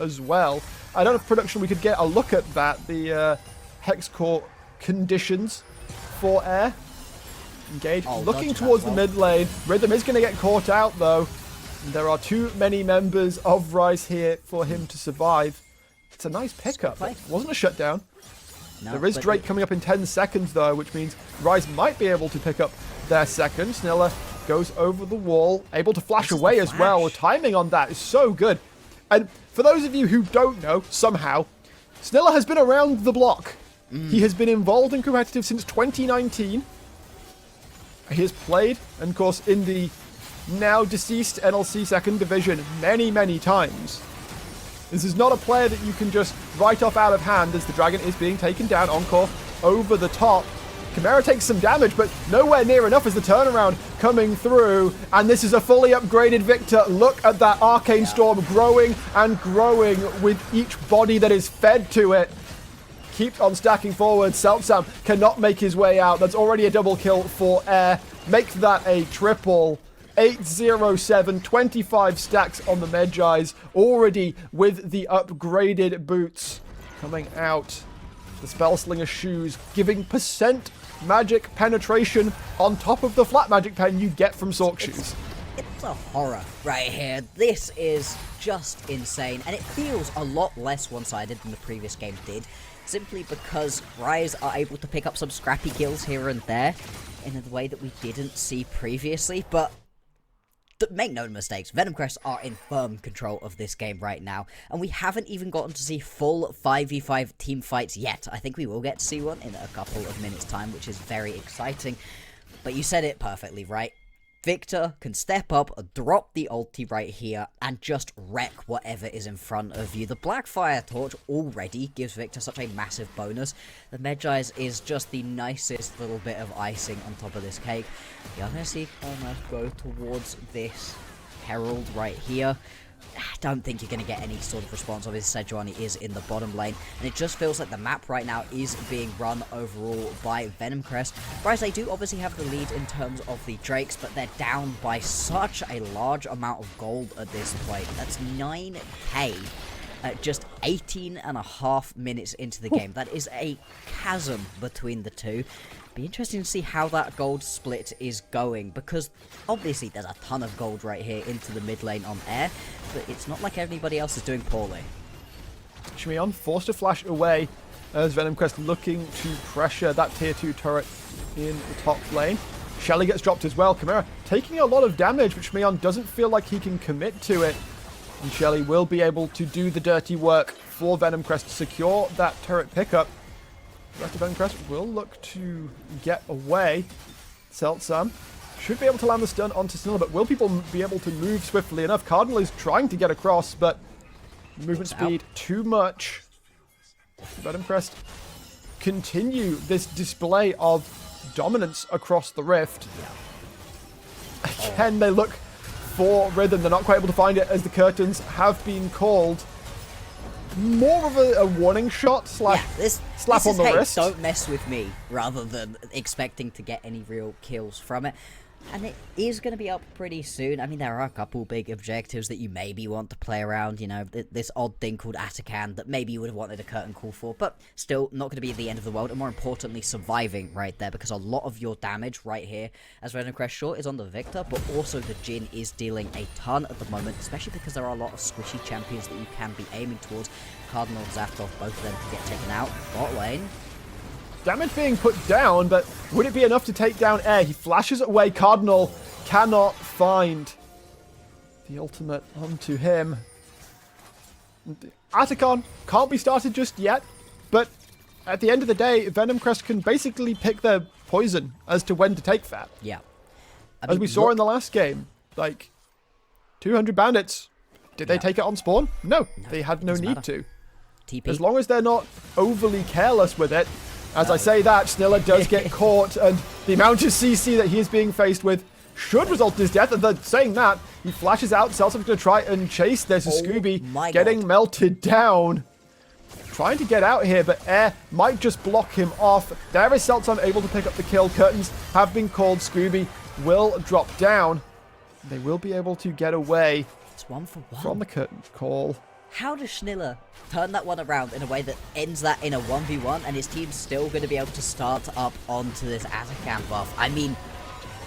as well. I don't know if production we could get a look at that. The hex core conditions for air. Engage. Looking towards the mid lane. Rhythm is going to get caught out though. There are too many members of Rise here for him to survive. It's a nice pickup. It wasn't a shutdown. No, there is Drake coming up in 10 seconds though, which means Rise might be able to pick up their second. Snilla goes over the wall, able to flash away as well. The timing on that is so good. And for those of you who don't know, somehow, Snilla has been around the block. He has been involved in competitive since 2019. He has played, and of course, in the now deceased NLC second division many, many times. This is not a player that you can just write off out of hand as the dragon is being taken down. Encore over the top. Chimera takes some damage, but nowhere near enough as the turnaround coming through. And this is a fully upgraded Victor. Look at that Arcane Storm growing and growing with each body that is fed to it. Keeps on stacking forward. Seltsam cannot make his way out. That's already a double kill for Air. Makes that a triple. 807, 25 stacks on the Medjais, already with the upgraded boots coming out. The Spellslinger shoes giving percent magic penetration on top of the flat magic pen you get from Sorc shoes. It's a horror right here. This is just insane, and it feels a lot less one-sided than the previous game did, simply because Rise are able to pick up some scrappy kills here and there in a way that we didn't see previously, but make no mistakes, Venomcrest are in firm control of this game right now, and we haven't even gotten to see full 5v5 team fights yet. I think we will get to see one in a couple of minutes' time, which is very exciting. But you said it perfectly, right? Victor can step up, drop the ulti right here, and just wreck whatever is in front of you. The Blackfire Torch already gives Victor such a massive bonus. The Medjais is just the nicest little bit of icing on top of this cake. You're going to see Karma go towards this Herald right here. I don't think you're going to get any sort of response. Obviously, Sejuani is in the bottom lane, and it just feels like the map right now is being run overall by Venomcrest. Whereas they do obviously have the lead in terms of the Drakes, but they're down by such a large amount of gold at this point. That's 9k at just 18.5 minutes into the game. That is a chasm between the two. Be interesting to see how that gold split is going, because obviously there's a ton of gold right here into the mid lane on Air, but it's not like anybody else is doing poorly. Shimion forced to flash away as Venomcrest looking to pressure that tier 2 turret in the top lane. Shelly gets dropped as well. Chimera taking a lot of damage, but Shimion doesn't feel like he can commit to it. And Shelly will be able to do the dirty work for Venomcrest to secure that turret pickup. The rest of Venomcrest will look to get away. Seltsam should be able to land the stun onto Snilla, but will people be able to move swiftly enough? Cardinal is trying to get across, but movement speed too much. Venomcrest continue this display of dominance across the rift. Again, they look for Rhythm. They're not quite able to find it as the curtains have been called. More of a warning shot slash slap on the wrist. Don't mess with me, rather than expecting to get any real kills from it. And it is going to be up pretty soon. I mean, there are a couple big objectives that you maybe want to play around. You know, this odd thing called Atakan that maybe you would have wanted a curtain call for, but still not going to be the end of the world. And more importantly, surviving right there, because a lot of your damage right here, as Venomcrest sure is on the Victor, but also the Jhin is dealing a ton at the moment, especially because there are a lot of squishy champions that you can be aiming towards. Cardinal, Zapdos, both of them can get taken out. Bot lane. Damage being put down, but would it be enough to take down Air? He flashes away. Cardinal cannot find the ultimate onto him. Atacon can't be started just yet, but at the end of the day, Venomcrest can basically pick their poison as to when to take that. Yeah. As we saw in the last game, like 200 bandits. Did they take it on spawn? No, they had no need to. TP. As long as they're not overly careless with it. As I say that, Snilla does get caught, and the amount of CC that he is being faced with should result in his death. And saying that, he flashes out. Seltsam's going to try and chase. There's a Scooby getting melted down. Trying to get out here, but Air might just block him off. There is Seltsam able to pick up the kill. Curtains have been called. Scooby will drop down. They will be able to get away. It's 1 for 1. From the curtain call. how does Schniller turn that one around in a way that ends that in a 1v1 and his team's still going to be able to start up onto this Atakan buff? I mean,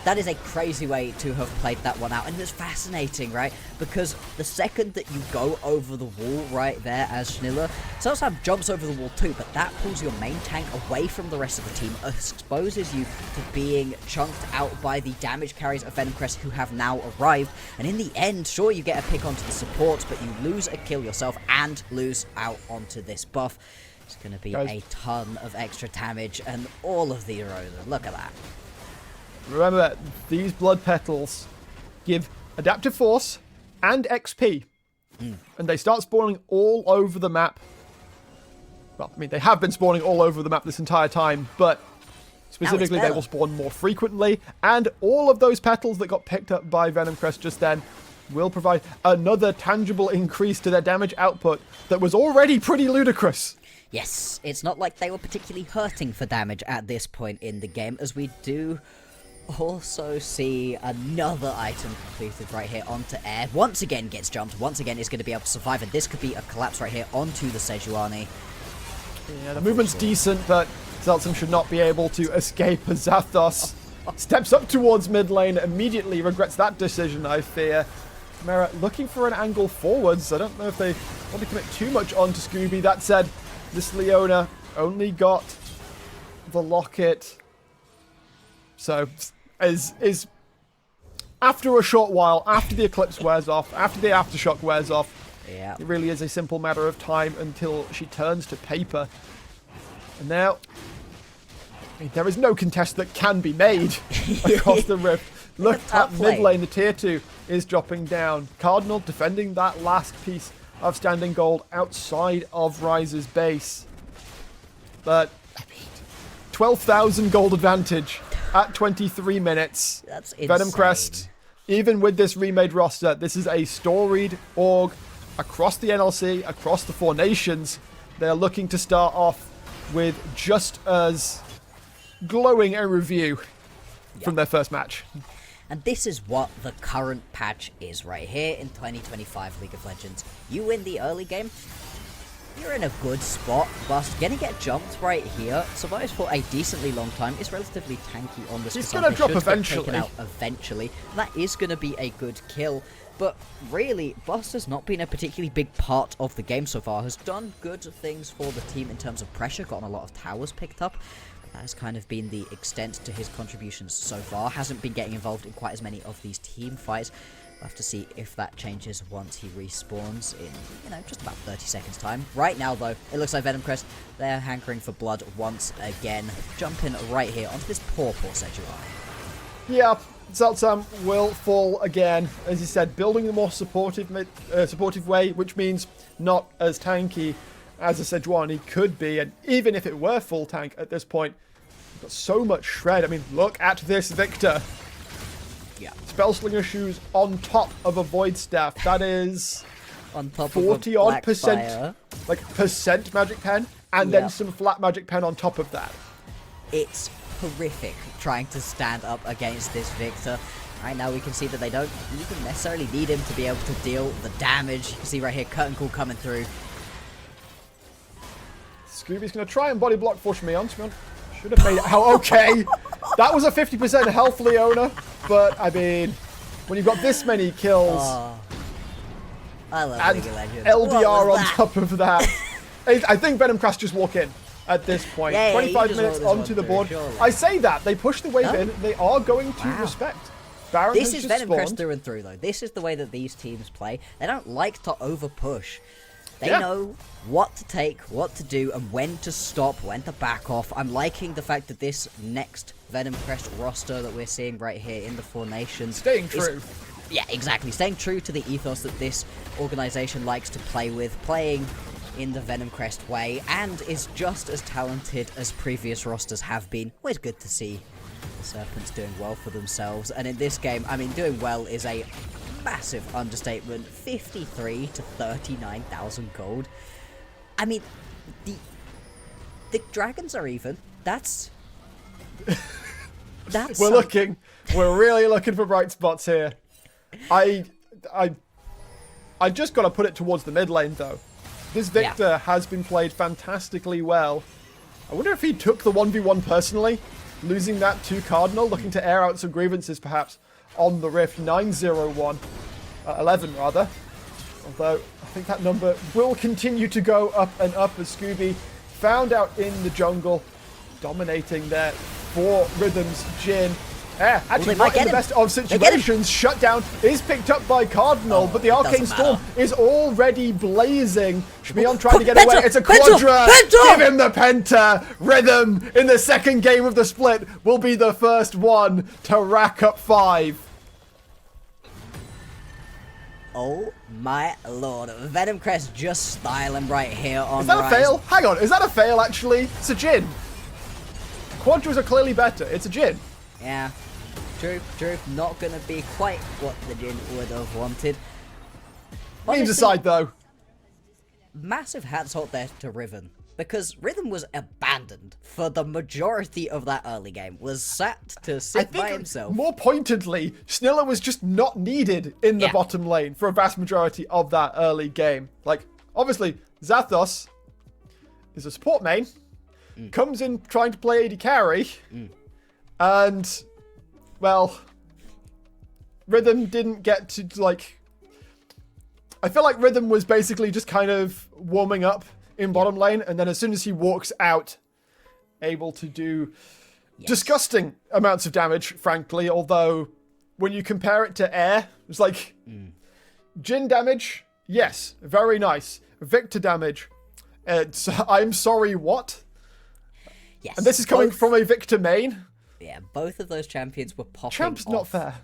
that is a crazy way to have played that one out, and it was fascinating, right? Because the second that you go over the wall right there as Schniller, Salsam jumps over the wall too, but that pulls your main tank away from the rest of the team, exposes you to being chunked out by the damage carries of Venom Crest who have now arrived, and in the end, sure, you get a pick onto the supports, but you lose a kill yourself and lose out onto this buff. It's going to be a ton of extra damage, and all of the erosion. Look at that. Remember, these blood petals give adaptive force and XP. And they start spawning all over the map. Well, I mean, they have been spawning all over the map this entire time, but specifically they will spawn more frequently. And all of those petals that got picked up by Venom Crest just then will provide another tangible increase to their damage output that was already pretty ludicrous. Yes, it's not like they were particularly hurting for damage at this point in the game, as we do also see another item completed right here onto air. Once again gets jumped, once again is going to be able to survive, and this could be a collapse right here onto the Sejuani. Yeah, the movement's decent, but Zeltsum should not be able to escape as Zathos steps up towards mid lane, immediately regrets that decision, I fear. Chimera looking for an angle forwards. I don't know if they want to commit too much onto Scooby. That said, this Leona only got the locket. So, is after a short while, after the Eclipse wears off, after the Aftershock wears off, yeah, it really is a simple matter of time until she turns to paper. And now, I mean, there is no contest that can be made across the rift. Look at mid lane, the tier 2 is dropping down. Cardinal defending that last piece of standing gold outside of Rise's base. But, I mean, 12,000 gold advantage at 23 minutes. That's insane. Venom Crest, even with this remade roster, this is a storied org across the NLC, across the 4 nations. They're looking to start off with just as glowing a review from their first match. And this is what the current patch is right here in 2025 League of Legends. You win the early game, you're in a good spot, but gonna get jumped right here. Survives for a decently long time. Is relatively tanky on this. He's gonna drop eventually. Taken out eventually. That is gonna be a good kill. But really, Buster's not been a particularly big part of the game so far. Has done good things for the team in terms of pressure. Gotten a lot of towers picked up. That has kind of been the extent to his contributions so far. Hasn't been getting involved in quite as many of these team fights. We'll have to see if that changes once he respawns in, just about 30 seconds time. Right now, though, it looks like Venom Crest, they're hankering for blood once again. Jumping right here onto this poor Sejuani. Yeah, Zeltsam will fall again. As you said, building a more supportive way, which means not as tanky as a Sejuani could be. And even if it were full tank at this point, you've got so much shred. I mean, look at this Victor. Yeah. Spellslinger shoes on top of a Void Staff. That is on top 40 of odd percent, like percent Magic Pen, and then some flat Magic Pen on top of that. It's horrific trying to stand up against this Victor. Right now we can see that they don't even necessarily need him to be able to deal the damage. You can see right here Curtain Call coming through. Scooby's going to try and body block for Shmeon. Shmeon should have made it out okay. That was a 50% health Leona, but I mean, when you've got this many kills I love and League of Legends. LDR on top of that, I think Venom Crest just walk in at this point. Yeah, 25 minutes onto the board. Surely. I say that. They push the wave in. They are going to respect. Baron this has is just Venom Crest spawned. through and through, though. This is the way that these teams play. They don't like to over-push. They know what to take, what to do, and when to stop, when to back off. I'm liking the fact that this next Venom Crest roster that we're seeing right here in the 4 nations... Staying true. Yeah, exactly. Staying true to the ethos that this organization likes to play with, playing in the Venom Crest way, and is just as talented as previous rosters have been. Always good to see the Serpents doing well for themselves. And in this game, I mean, doing well is a massive understatement. 53 to 39,000 gold. I mean, the dragons are even. That's We're really looking for bright spots here. I I just got to put it towards the mid lane, though. This Victor has been played fantastically well. I wonder if he took the 1v1 personally, losing that to Cardinal, looking to air out some grievances, perhaps, on the Rift. 9-0-1. 11, rather. Although, I think that number will continue to go up and up as Scooby found out in the jungle, dominating there for Rhythm's Jhin. Actually, not in the best of situations. Shutdown is picked up by Cardinal, but the Arcane Storm is already blazing. Shmion trying to get away. It's a Quadra. Give him the Penta. Rhythm in the second game of the split will be the first one to rack up 5. Oh my lord. Venom Crest just styling right here on Is that Rise. a fail? Hang on. Is that a fail, actually? It's a Jhin. Quadras are clearly better. It's a Jhin. Yeah. True. Not gonna be quite what the Jhin would have wanted. Memes aside, though. Massive hats off there to Riven. Because Rhythm was abandoned for the majority of that early game. Was sat to sit by himself. More pointedly, Snilla was just not needed in the bottom lane for a vast majority of that early game. Like, obviously, Zathos is a support main. Comes in trying to play AD carry. And, well, Rhythm didn't get to, like... I feel like Rhythm was basically just kind of warming up in bottom lane, and then as soon as he walks out, able to do disgusting amounts of damage, frankly, although when you compare it to Air, it's like, Jhin damage, yes, very nice. Victor damage, it's, I'm sorry, what? Yes. And this is coming from a Victor main. Yeah, both of those champions were popping Champ's off. not fair.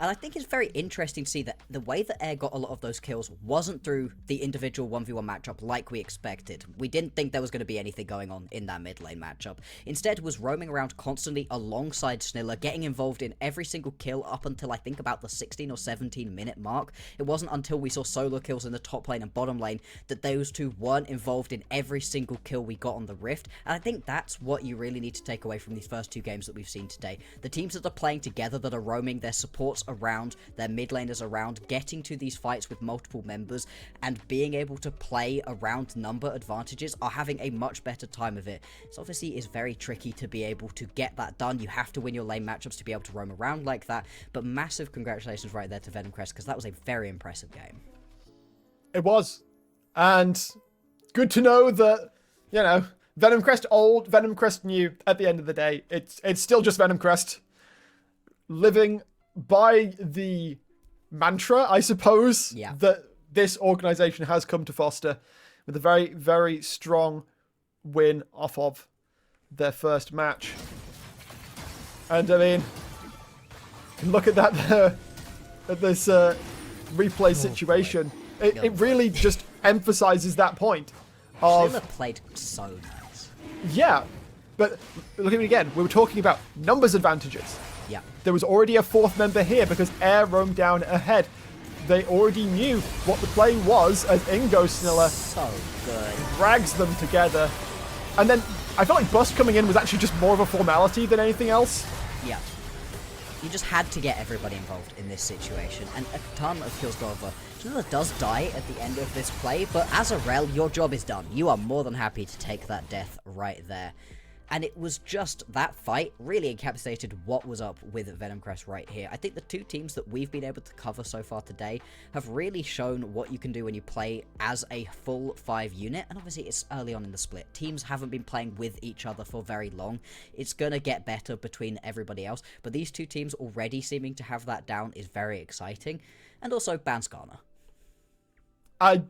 And I think it's very interesting to see that the way that Air got a lot of those kills wasn't through the individual 1v1 matchup like we expected. We didn't think there was going to be anything going on in that mid lane matchup. Instead, was roaming around constantly alongside Snilla, getting involved in every single kill up until I think about the 16 or 17 minute mark. It wasn't until we saw solo kills in the top lane and bottom lane that those two weren't involved in every single kill we got on the Rift. And I think that's what you really need to take away from these first two games that we've seen today. The teams that are playing together, that are roaming, their supports around, their mid laners around, getting to these fights with multiple members and being able to play around number advantages are having a much better time of it. So obviously it's very tricky to be able to get that done. You have to win your lane matchups to be able to roam around like that, but massive congratulations right there to Venom Crest, because that was a very impressive game. It was. And good to know that, you know, Venom Crest old, Venom Crest new, at the end of the day, it's still just Venom Crest living by the mantra, I suppose, that this organization has come to foster, with a very, very strong win off of their first match. And I mean, look at that there, at this replay situation. It really just emphasizes that point. Snilla played so nice. Yeah, but look at it again. We were talking about numbers advantages. Yeah. There was already a fourth member here because Air roamed down ahead. They already knew what the play was as Ingo Snilla so good drags them together. And then I felt like Bust coming in was actually just more of a formality than anything else. Yeah. You just had to get everybody involved in this situation, and a ton of kills go over. Snilla does die at the end of this play, but as a rel, your job is done. You are more than happy to take that death right there. And it was just that fight really encapsulated what was up with Venom Crest right here. I think the two teams that we've been able to cover so far today have really shown what you can do when you play as a full 5 unit. And obviously it's early on in the split. Teams haven't been playing with each other for very long. It's going to get better between everybody else. But these two teams already seeming to have that down is very exciting. And also ban Skarner.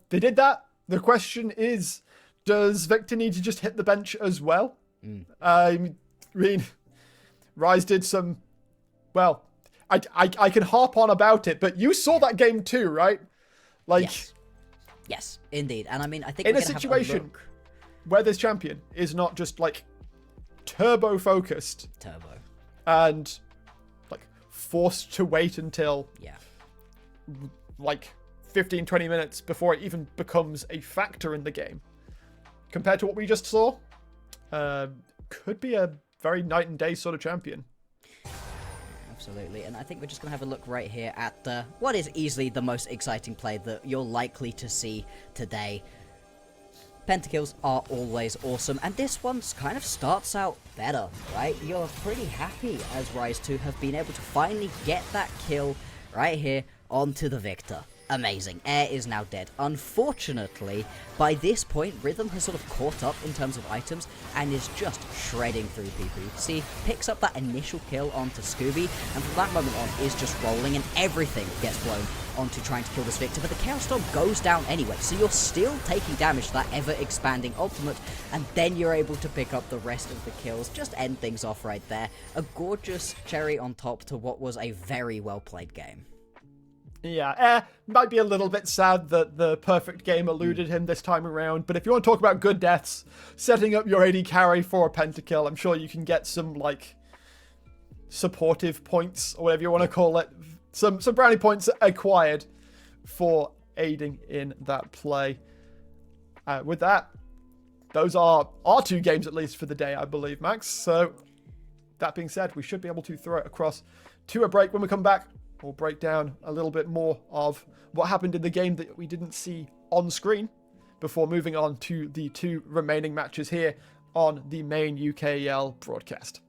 They did that. The question is, does Victor need to just hit the bench as well? I mean, Rise did some, well, I can harp on about it, but you saw that game too, right? Like, yes, indeed. And I mean, I think in a situation where this champion is not just like turbo focused, and like forced to wait until like 15-20 minutes before it even becomes a factor in the game, compared to what we just saw. Could be a very night and day sort of champion. Absolutely, and I think we're just going to have a look right here at what is easily the most exciting play that you're likely to see today. Pentakills are always awesome, and this one kind of starts out better, right? You're pretty happy as Rise 2 have been able to finally get that kill right here onto the Victor. Amazing. Air is now dead. Unfortunately, by this point, Rhythm has sort of caught up in terms of items and is just shredding through people. You can see, picks up that initial kill onto Scooby, and from that moment on is just rolling, and everything gets blown onto trying to kill this Victor, but the Chaos Storm goes down anyway, so you're still taking damage to that ever-expanding ultimate, and then you're able to pick up the rest of the kills. Just end things off right there. A gorgeous cherry on top to what was a very well-played game. Yeah, might be a little bit sad that the perfect game eluded him this time around, but if you want to talk about good deaths, setting up your AD carry for a pentakill, I'm sure you can get some, like, supportive points, or whatever you want to call it. Some brownie points acquired for aiding in that play. With that, those are our 2 games, at least, for the day, I believe, Max. So, that being said, we should be able to throw it across to a break. When we come back, we'll break down a little bit more of what happened in the game that we didn't see on screen before moving on to the 2 remaining matches here on the main UKL broadcast.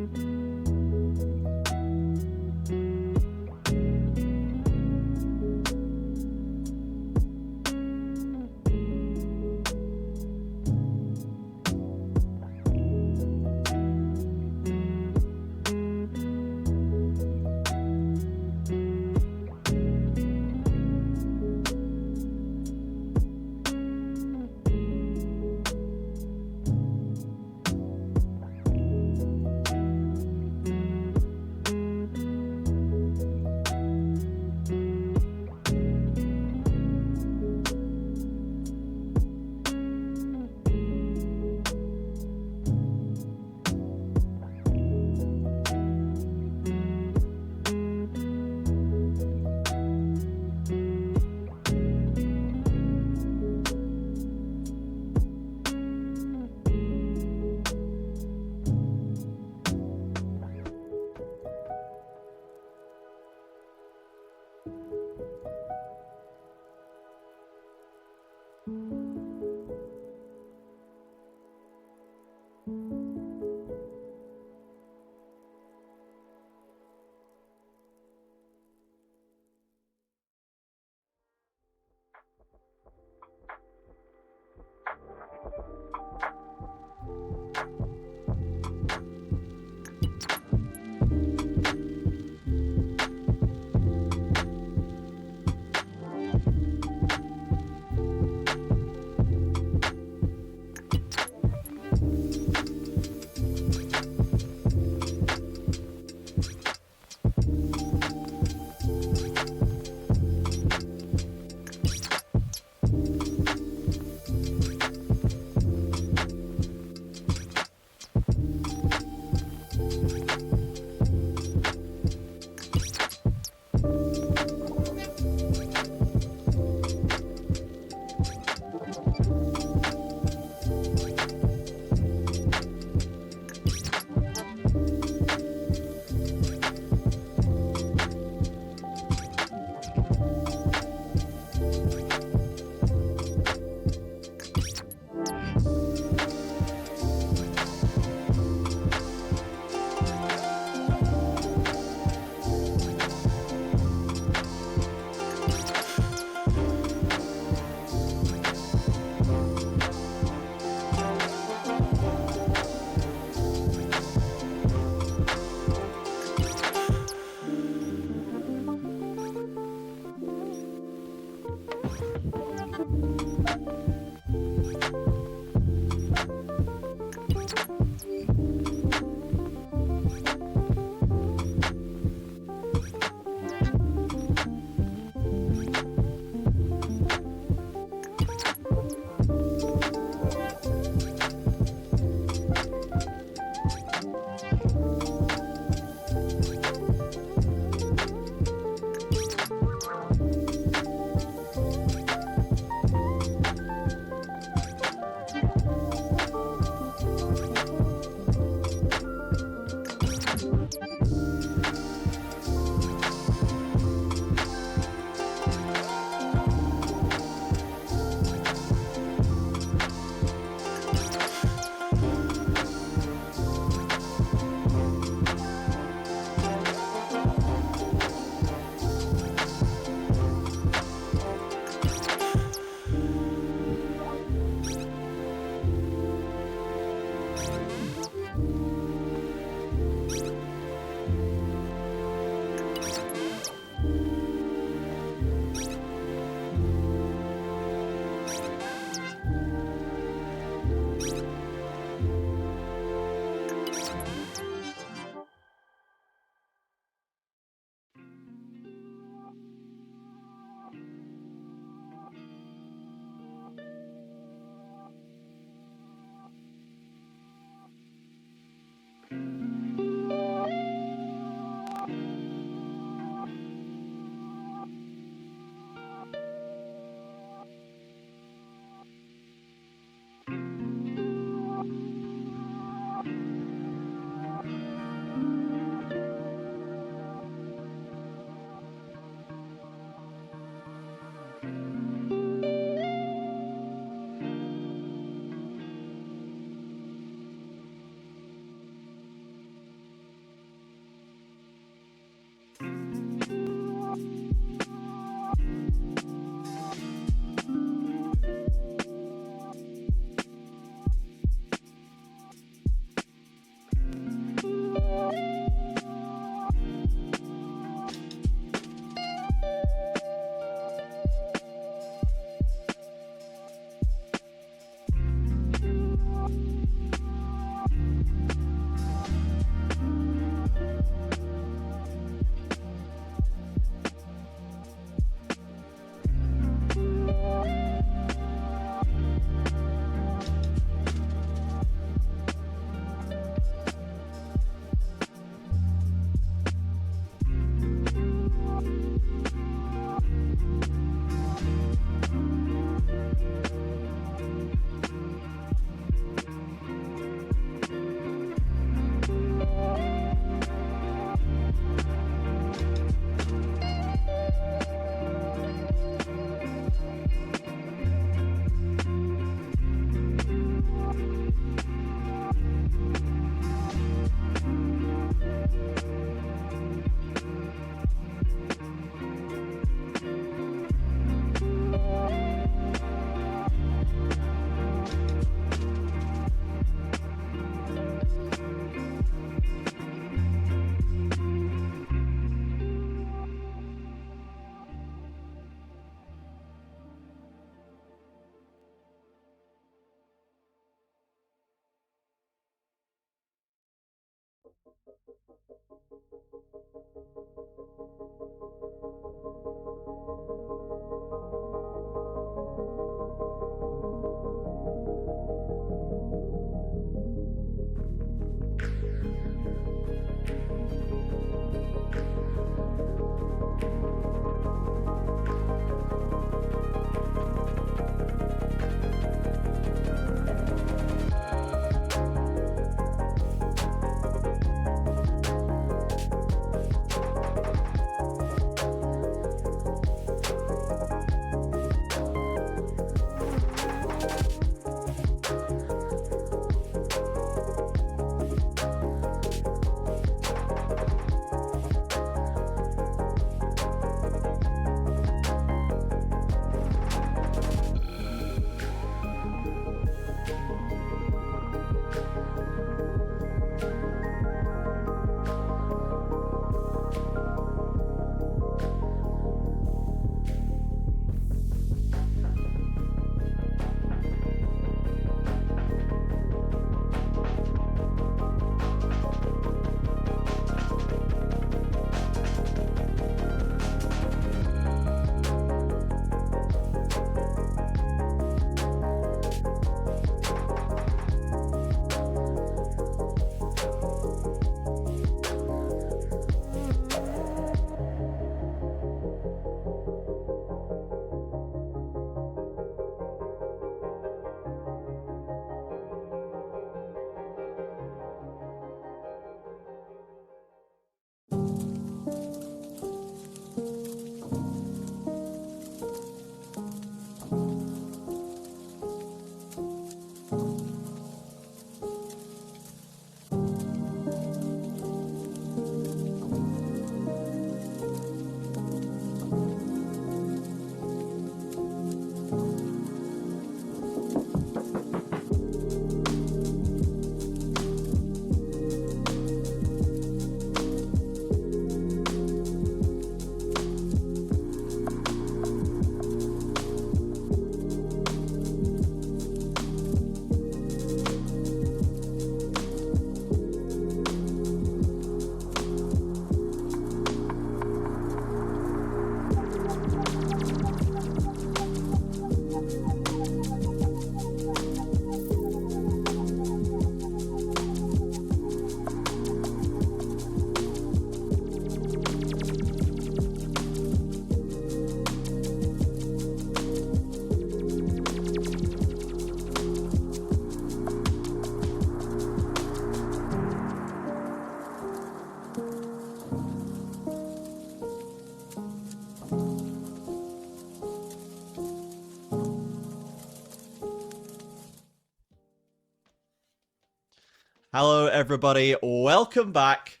Hello, everybody. Welcome back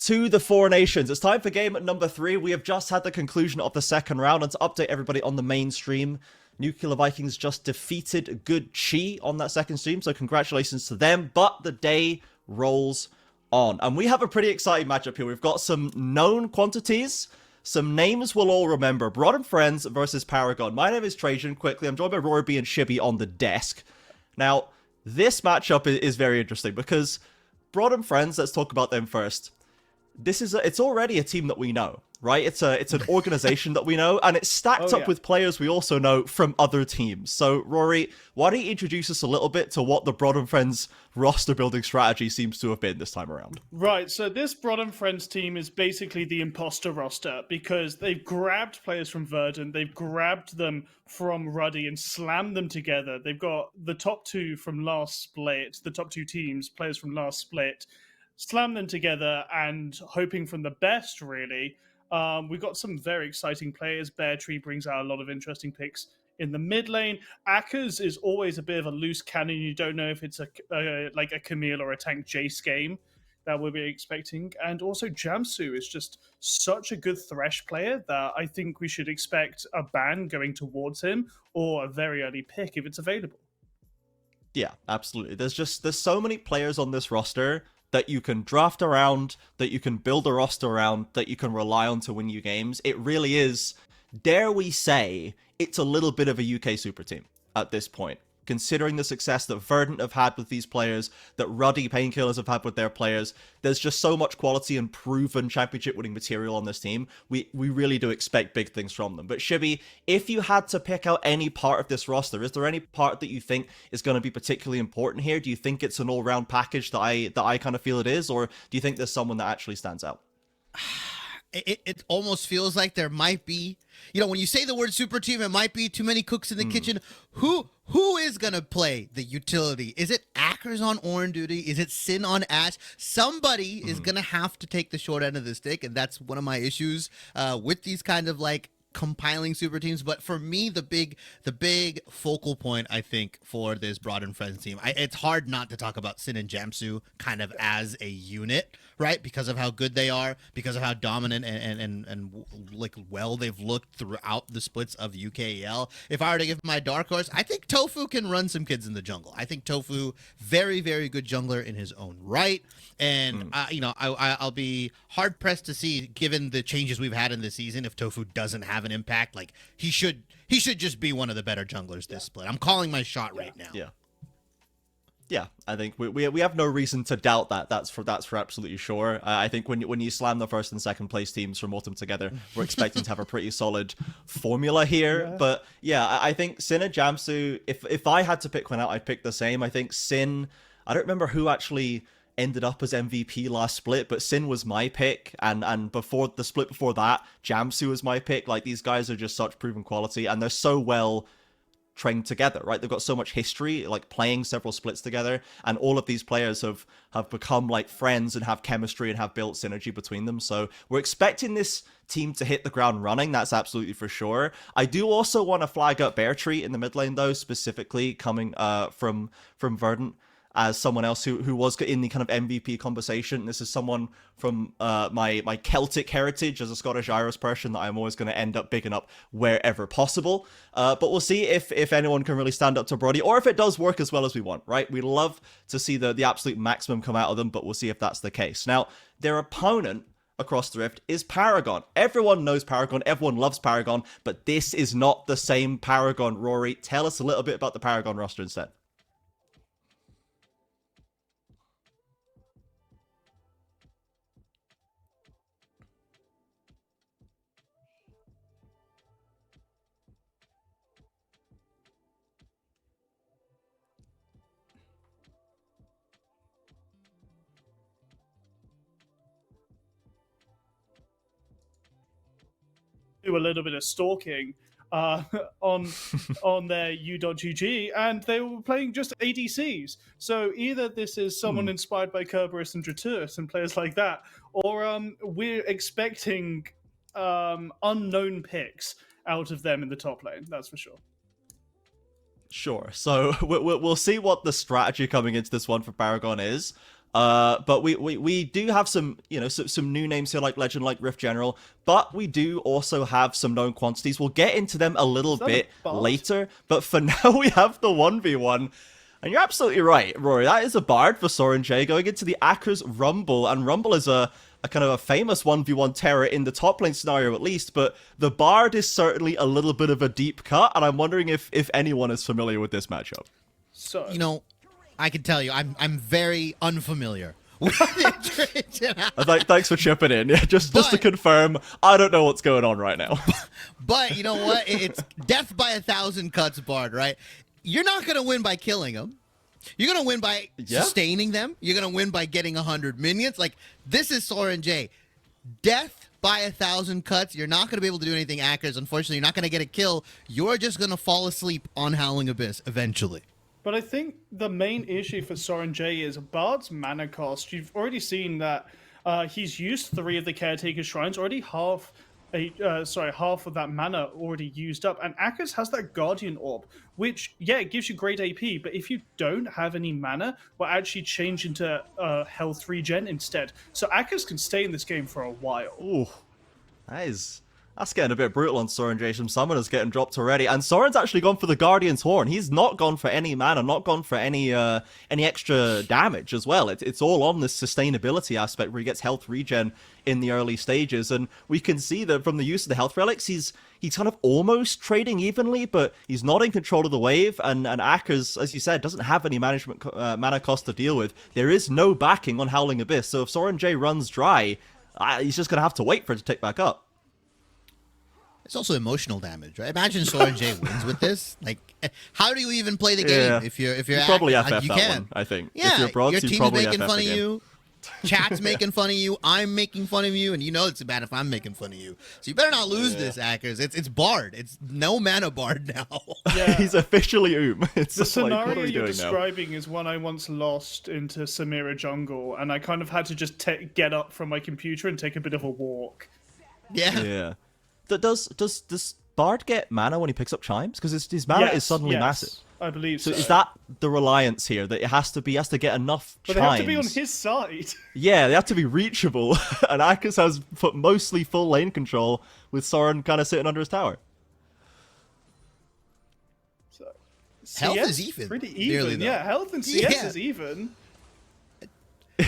to the Four Nations. It's time for game number 3. We have just had the conclusion of the second round, and to update everybody on the main stream, Nuclear Vikings just defeated Good Chi on that second stream, so congratulations to them. But the day rolls on, and we have a pretty exciting matchup here. We've got some known quantities, some names we'll all remember. Broad and Friends versus Paragon. My name is Trajan. Quickly, I'm joined by Rory B and Shibby on the desk. Now, this matchup is very interesting because Broad and Friends, let's talk about them first. It's already a team that we know, right? It's an organization that we know, and it's stacked up with players we also know from other teams. So, Rory, why don't you introduce us a little bit to what the Broad and Friends roster building strategy seems to have been this time around? Right, so this Broad and Friends team is basically the imposter roster because they've grabbed players from Verdant, they've grabbed them from Ruddy and slammed them together. They've got the top two from last split, the top two teams, players from last split, slam them together and hoping from the best, really. We've got some very exciting players. Bear Tree brings out a lot of interesting picks in the mid lane. Akers is always a bit of a loose cannon. You don't know if it's like a Camille or a tank Jace game that we'll be expecting. And also Jamsu is just such a good Thresh player that I think we should expect a ban going towards him or a very early pick if it's available. Yeah, absolutely. There's so many players on this roster that you can draft around, that you can build a roster around, that you can rely on to win you games. It really is, dare we say, it's a little bit of a UK super team at this point. Considering the success that Verdant have had with these players, that Ruddy Painkillers have had with their players, there's just so much quality and proven championship winning material on this team. We really do expect big things from them. But Shibby, if you had to pick out any part of this roster, is there any part that you think is going to be particularly important here? Do you think it's an all-round package that I kind of feel it is, or do you think there's someone that actually stands out? It almost feels like there might be, when you say the word super team, it might be too many cooks in the kitchen. Who is gonna play the utility? Is it Akers on Orin duty? Is it Sin on Ash? Somebody is gonna have to take the short end of the stick, and that's one of my issues with these kind of like compiling super teams. But for me, the big focal point, I think, for this Broad and Friends team, it's hard not to talk about Sin and Jamsu kind of as a unit, right? Because of how good they are, because of how dominant and like well they've looked throughout the splits of UKEL. If I were to give my dark horse, I think Tofu can run some kids in the jungle. I think Tofu, very, very good jungler in his own right. And, I'll be hard pressed to see, given the changes we've had in the season, if Tofu doesn't have an impact. Like, he should just be one of the better junglers this split. I'm calling my shot right now. Yeah, I think we have no reason to doubt that. That's for absolutely sure. I think when you slam the first and second place teams from Autumn together, we're expecting to have a pretty solid formula here. Yeah. But yeah, I think Sin and Jamsu, if I had to pick one out, I'd pick the same. I think Sin, I don't remember who actually ended up as MVP last split, but Sin was my pick, and before the split before that, Jamsu was my pick. Like, these guys are just such proven quality, and they're so well trained together, right? They've got so much history, like playing several splits together, and all of these players have become like friends and have chemistry and have built synergy between them. So we're expecting this team to hit the ground running. That's absolutely for sure. I do also want to flag up Bear Tree in the mid lane, though, specifically coming from Verdant, as someone else who was in the kind of MVP conversation. This is someone from my Celtic heritage as a Scottish Irish person that I'm always going to end up bigging up wherever possible. But we'll see if anyone can really stand up to Brody, or if it does work as well as we want, right? We love to see the absolute maximum come out of them, but we'll see if that's the case. Now, their opponent across the Rift is Paragon. Everyone knows Paragon, everyone loves Paragon, but this is not the same Paragon. Rory, tell us a little bit about the Paragon roster instead. Do a little bit of stalking on their U.GG, and they were playing just ADCs. So either this is someone inspired by Kerberos and Dratus and players like that, or we're expecting unknown picks out of them in the top lane. That's for sure. Sure. So we'll see what the strategy coming into this one for Paragon is. But we do have some, some new names here like Legend, like Rift General, but we do also have some known quantities. We'll get into them a little bit later, but for now we have the 1v1. And you're absolutely right, Rory. That is a Bard for Soren J going into the Akers Rumble, and Rumble is a kind of a famous 1v1 terror in the top lane scenario at least, but the Bard is certainly a little bit of a deep cut, and I'm wondering if anyone is familiar with this matchup. So I can tell you, I'm very unfamiliar with it. Thanks for chipping in. Yeah, just to confirm, I don't know what's going on right now. But you know what? It's death by 1,000 cuts, Bard, right? You're not going to win by killing them. You're going to win by sustaining them. You're going to win by getting 100 minions. Like, this is Soren J. Death by 1,000 cuts. You're not going to be able to do anything Akers. Unfortunately, you're not going to get a kill. You're just going to fall asleep on Howling Abyss eventually. But I think the main issue for Soren J is Bard's mana cost. You've already seen that he's used 3 of the Caretaker Shrines, already half of that mana already used up. And Akers has that Guardian Orb, which, it gives you great AP, but if you don't have any mana, will actually change into health regen instead. So Akers can stay in this game for a while. Ooh, that's getting a bit brutal on Soren J. Some summoners getting dropped already, and Soren's actually gone for the Guardian's Horn. He's not gone for any mana, not gone for any extra damage as well. It's all on this sustainability aspect where he gets health regen in the early stages, and we can see that from the use of the health relics, he's kind of almost trading evenly, but he's not in control of the wave, and Akers, as you said, doesn't have any mana cost to deal with. There is no backing on Howling Abyss, so if Soren J runs dry, he's just going to have to wait for it to tick back up. It's also emotional damage, right? Imagine Soren J wins with this. Like, how do you even play the game if you're you probably FF you that can. one, I think. Yeah, if you're Brods, your you team's probably making FF fun again. of you. Chat's making fun of you. I'm making fun of you, and you know it's bad if I'm making fun of you. So you better not lose this, Akers. It's Bard. It's no mana Bard now. Yeah. He's officially It's The just like, what scenario are we you're doing now? describing is one I once lost into Samira Jungle, and I kind of had to just get up from my computer and take a bit of a walk. Yeah. Does Bard get mana when he picks up Chimes? Because his mana is suddenly massive. I believe so. So is that the reliance here, that it has to get enough But Chimes? they have to be on his side. Yeah, they have to be reachable, and Akers has put mostly full lane control with Soren kind of sitting under his tower. So, Health CS, is even. Pretty Nearly, even. though. Yeah, health and CS Yeah. is even.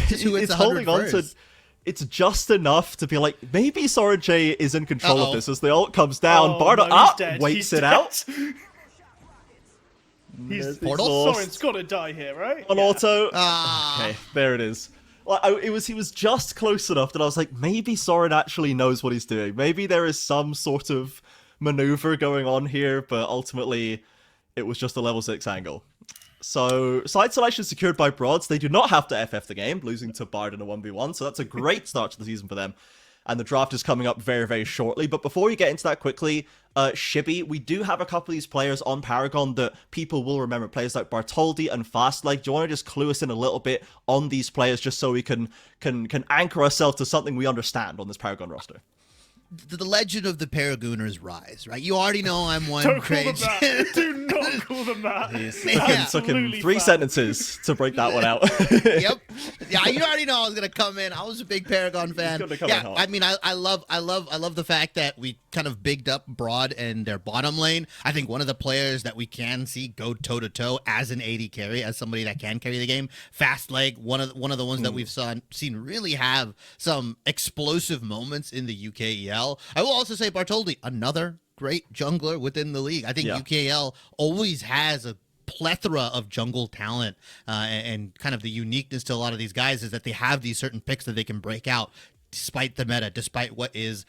Just who hits It's 100 holding on to... first. It's just enough to be like, maybe Soren J is in control of Uh-oh. this as the ult comes down. Oh, Bard no, he's dead. waits He's it dead. out. He's Portal? Soren's got to die here, right? On Yeah. auto. Ah. Okay, there it is. Well, he was just close enough that I was like, maybe Soren actually knows what he's doing. Maybe there is some sort of maneuver going on here, but ultimately it was just a level 6 angle. So, side selection secured by Broads. They do not have to FF the game, losing to Bard in a 1v1, so that's a great start to the season for them. And the draft is coming up very, very shortly. But before we get into that quickly, Shibby, we do have a couple of these players on Paragon that people will remember. Players like Bartholdi and Fastleg. Do you want to just clue us in a little bit on these players just so we can anchor ourselves to something we understand on this Paragon roster? The legend of the Paragooners rise, right? You already know I'm one Don't call them crazy. that. Do not call them that. It took him Absolutely 3 fact. sentences to break that one out. Yep. Yeah, you already know I was gonna come in. I was a big Paragon fan. gonna come in Yeah, hot. I mean, I love the fact that we kind of bigged up Broad and their bottom lane. I think one of the players that we can see go toe to toe as an AD carry, as somebody that can carry the game. Fast leg, one of the ones that we've seen really have some explosive moments in the UKEL. I will also say Bartholdi, another great jungler within the league. I think UKL always has a plethora of jungle talent, and kind of the uniqueness to a lot of these guys is that they have these certain picks that they can break out despite the meta, despite what is,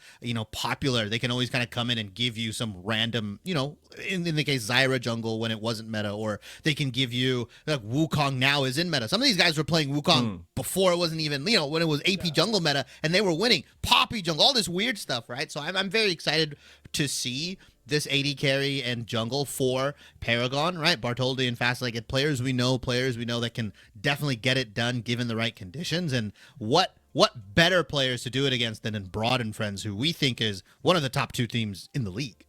popular. They can always kind of come in and give you some random, in the case Zyra jungle when it wasn't meta, or they can give you, like, Wukong now is in meta. Some of these guys were playing Wukong before it wasn't even, when it was AP jungle meta, and they were winning. Poppy jungle, all this weird stuff, right? So I'm very excited to see this AD carry and jungle for Paragon, right? Bartholdi and Fastleg, players we know that can definitely get it done given the right conditions. And what better players to do it against than in Broad and Friends, who we think is one of the top 2 teams in the league.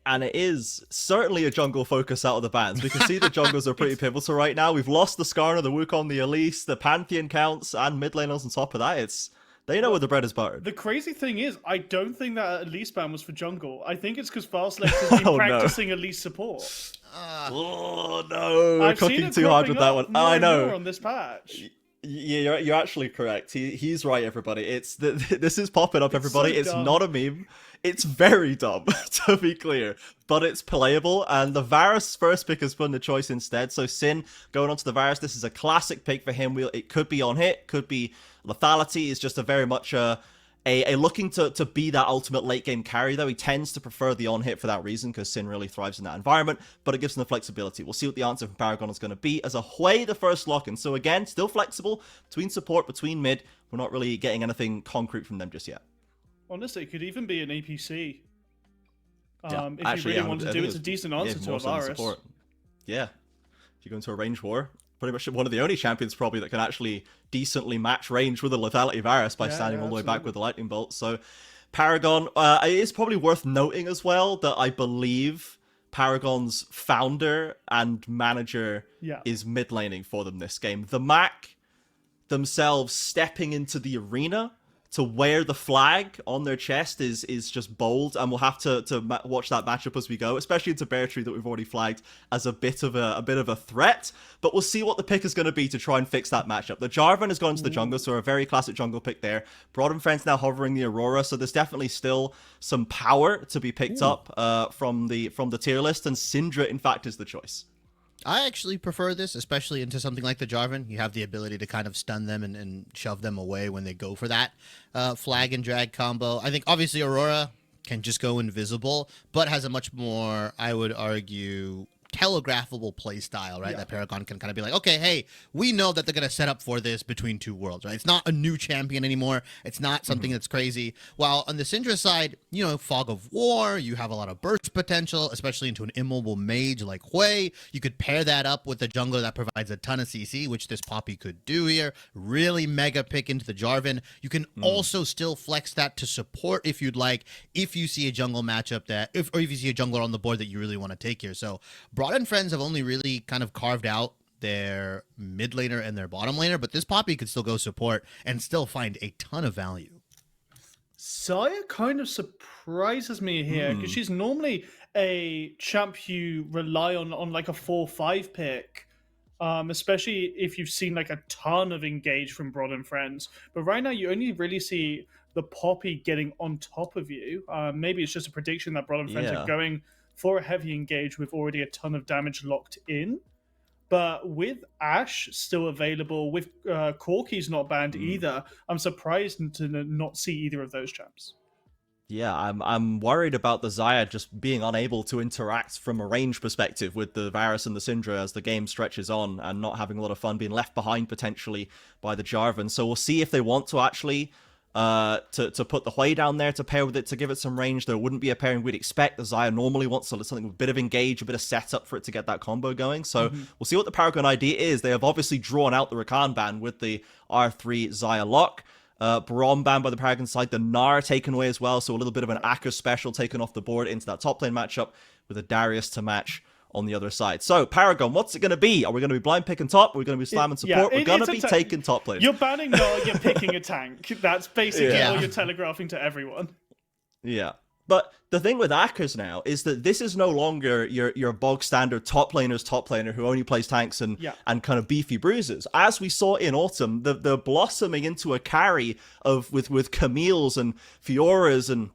And it is certainly a jungle focus out of the bans. We can see the jungles are pretty pivotal right now. We've lost the Skarner, the Wukong, the Elise, the Pantheon counts, and mid laners on top of that. They know where the bread is buttered. The crazy thing is, I don't think that Elise ban was for jungle. I think it's because Fastlex has been practicing Elise support. Oh no, I've cooking seen it too hard with that cropping one. up more I and know. more on this patch. Yeah, you're actually correct. He's right, everybody. This is popping up, everybody. so It's dumb. not a meme. It's very dumb, to be clear, but it's playable. And the Varus first pick has been the choice instead. So Sin going on to the Varus. This is a classic pick for him. It could be on hit, could be lethality. It's just a very much a looking to be that ultimate late game carry, though. He tends to prefer the on hit for that reason, because Sin really thrives in that environment, but it gives him the flexibility. We'll see what the answer from Paragon is going to be as a Hui the first lock. And so again, still flexible between support, between mid. We're not really getting anything concrete from them just yet. Honestly, it could even be an APC. Yeah, If actually, you really yeah, want to I do think it's a decent answer to more a so than virus. support. Yeah. If you go into a range war, pretty much one of the only champions probably that can actually decently match range with a lethality Varus by standing all the way back with the lightning bolt. So Paragon, it is probably worth noting as well that I believe Paragon's founder and manager is mid laning for them this game. The Mac themselves stepping into the arena to wear the flag on their chest is just bold, and we'll have to watch that matchup as we go, especially into Bear Tree that we've already flagged as a bit of a threat. But we'll see what the pick is going to be to try and fix that matchup. The Jarvan has gone to the jungle, so a very classic jungle pick there. Broad and Friends now hovering the Aurora, so there's definitely still some power to be picked up from the tier list, and Syndra in fact is the choice. I actually prefer this, especially into something like the Jarvan. You have the ability to kind of stun them and shove them away when they go for that flag and drag combo. I think obviously Aurora can just go invisible, but has a much more, I would argue, telegraphable play style, right? That Paragon can kind of be like, okay, hey, we know that they're going to set up for this between two worlds, right? It's not a new champion anymore. It's not something that's crazy. While on the Syndra side, you know, Fog of War, you have a lot of burst potential, especially into an immobile mage like Hui. You could pair that up with a jungler that provides a ton of CC, which this Poppy could do here. Really mega pick into the Jarvan. You can also still flex that to support if you'd like, if you see a jungle matchup or if you see a jungler on the board that you really want to take here. So Broad and Friends have only really kind of carved out their mid laner and their bottom laner, but this Poppy could still go support and still find a ton of value. Xayah kind of surprises me here, because she's normally a champ you rely on like a 4-5 pick, especially if you've seen like a ton of engage from Broad and Friends. But right now you only really see the Poppy getting on top of you. Maybe it's just a prediction that Broad and Friends are going for a heavy engage with already a ton of damage locked in. But with Ashe still available, with Corki's not banned either, I'm surprised to not see either of those champs. Yeah, I'm worried about the Xayah just being unable to interact from a range perspective with the Varus and the Syndra as the game stretches on, and not having a lot of fun, being left behind potentially by the Jarvan. So we'll see if they want to actually to put the Hui down there to pair with it to give it some range. There wouldn't be a pairing we'd expect. The Xayah normally wants something with a bit of engage, a bit of setup for it to get that combo going. So we'll see what the Paragon idea is. They have obviously drawn out the Rakan ban with the R3 Xayah lock. Braum banned by the Paragon side, the Gnar taken away as well, so a little bit of an Akka special taken off the board into that top lane matchup with a Darius to match on the other side. So, Paragon, what's it going to be? Are we going to be blind picking top? Are we going to be slamming support? We're going to be taking top lane. You're banning Gnar, you're picking a tank. That's basically all you're telegraphing to everyone. Yeah. But the thing with Akkers now is that this is no longer your bog standard top laner who only plays tanks and kind of beefy bruises. As we saw in Autumn, the blossoming into a carry with Camille's and Fiora's and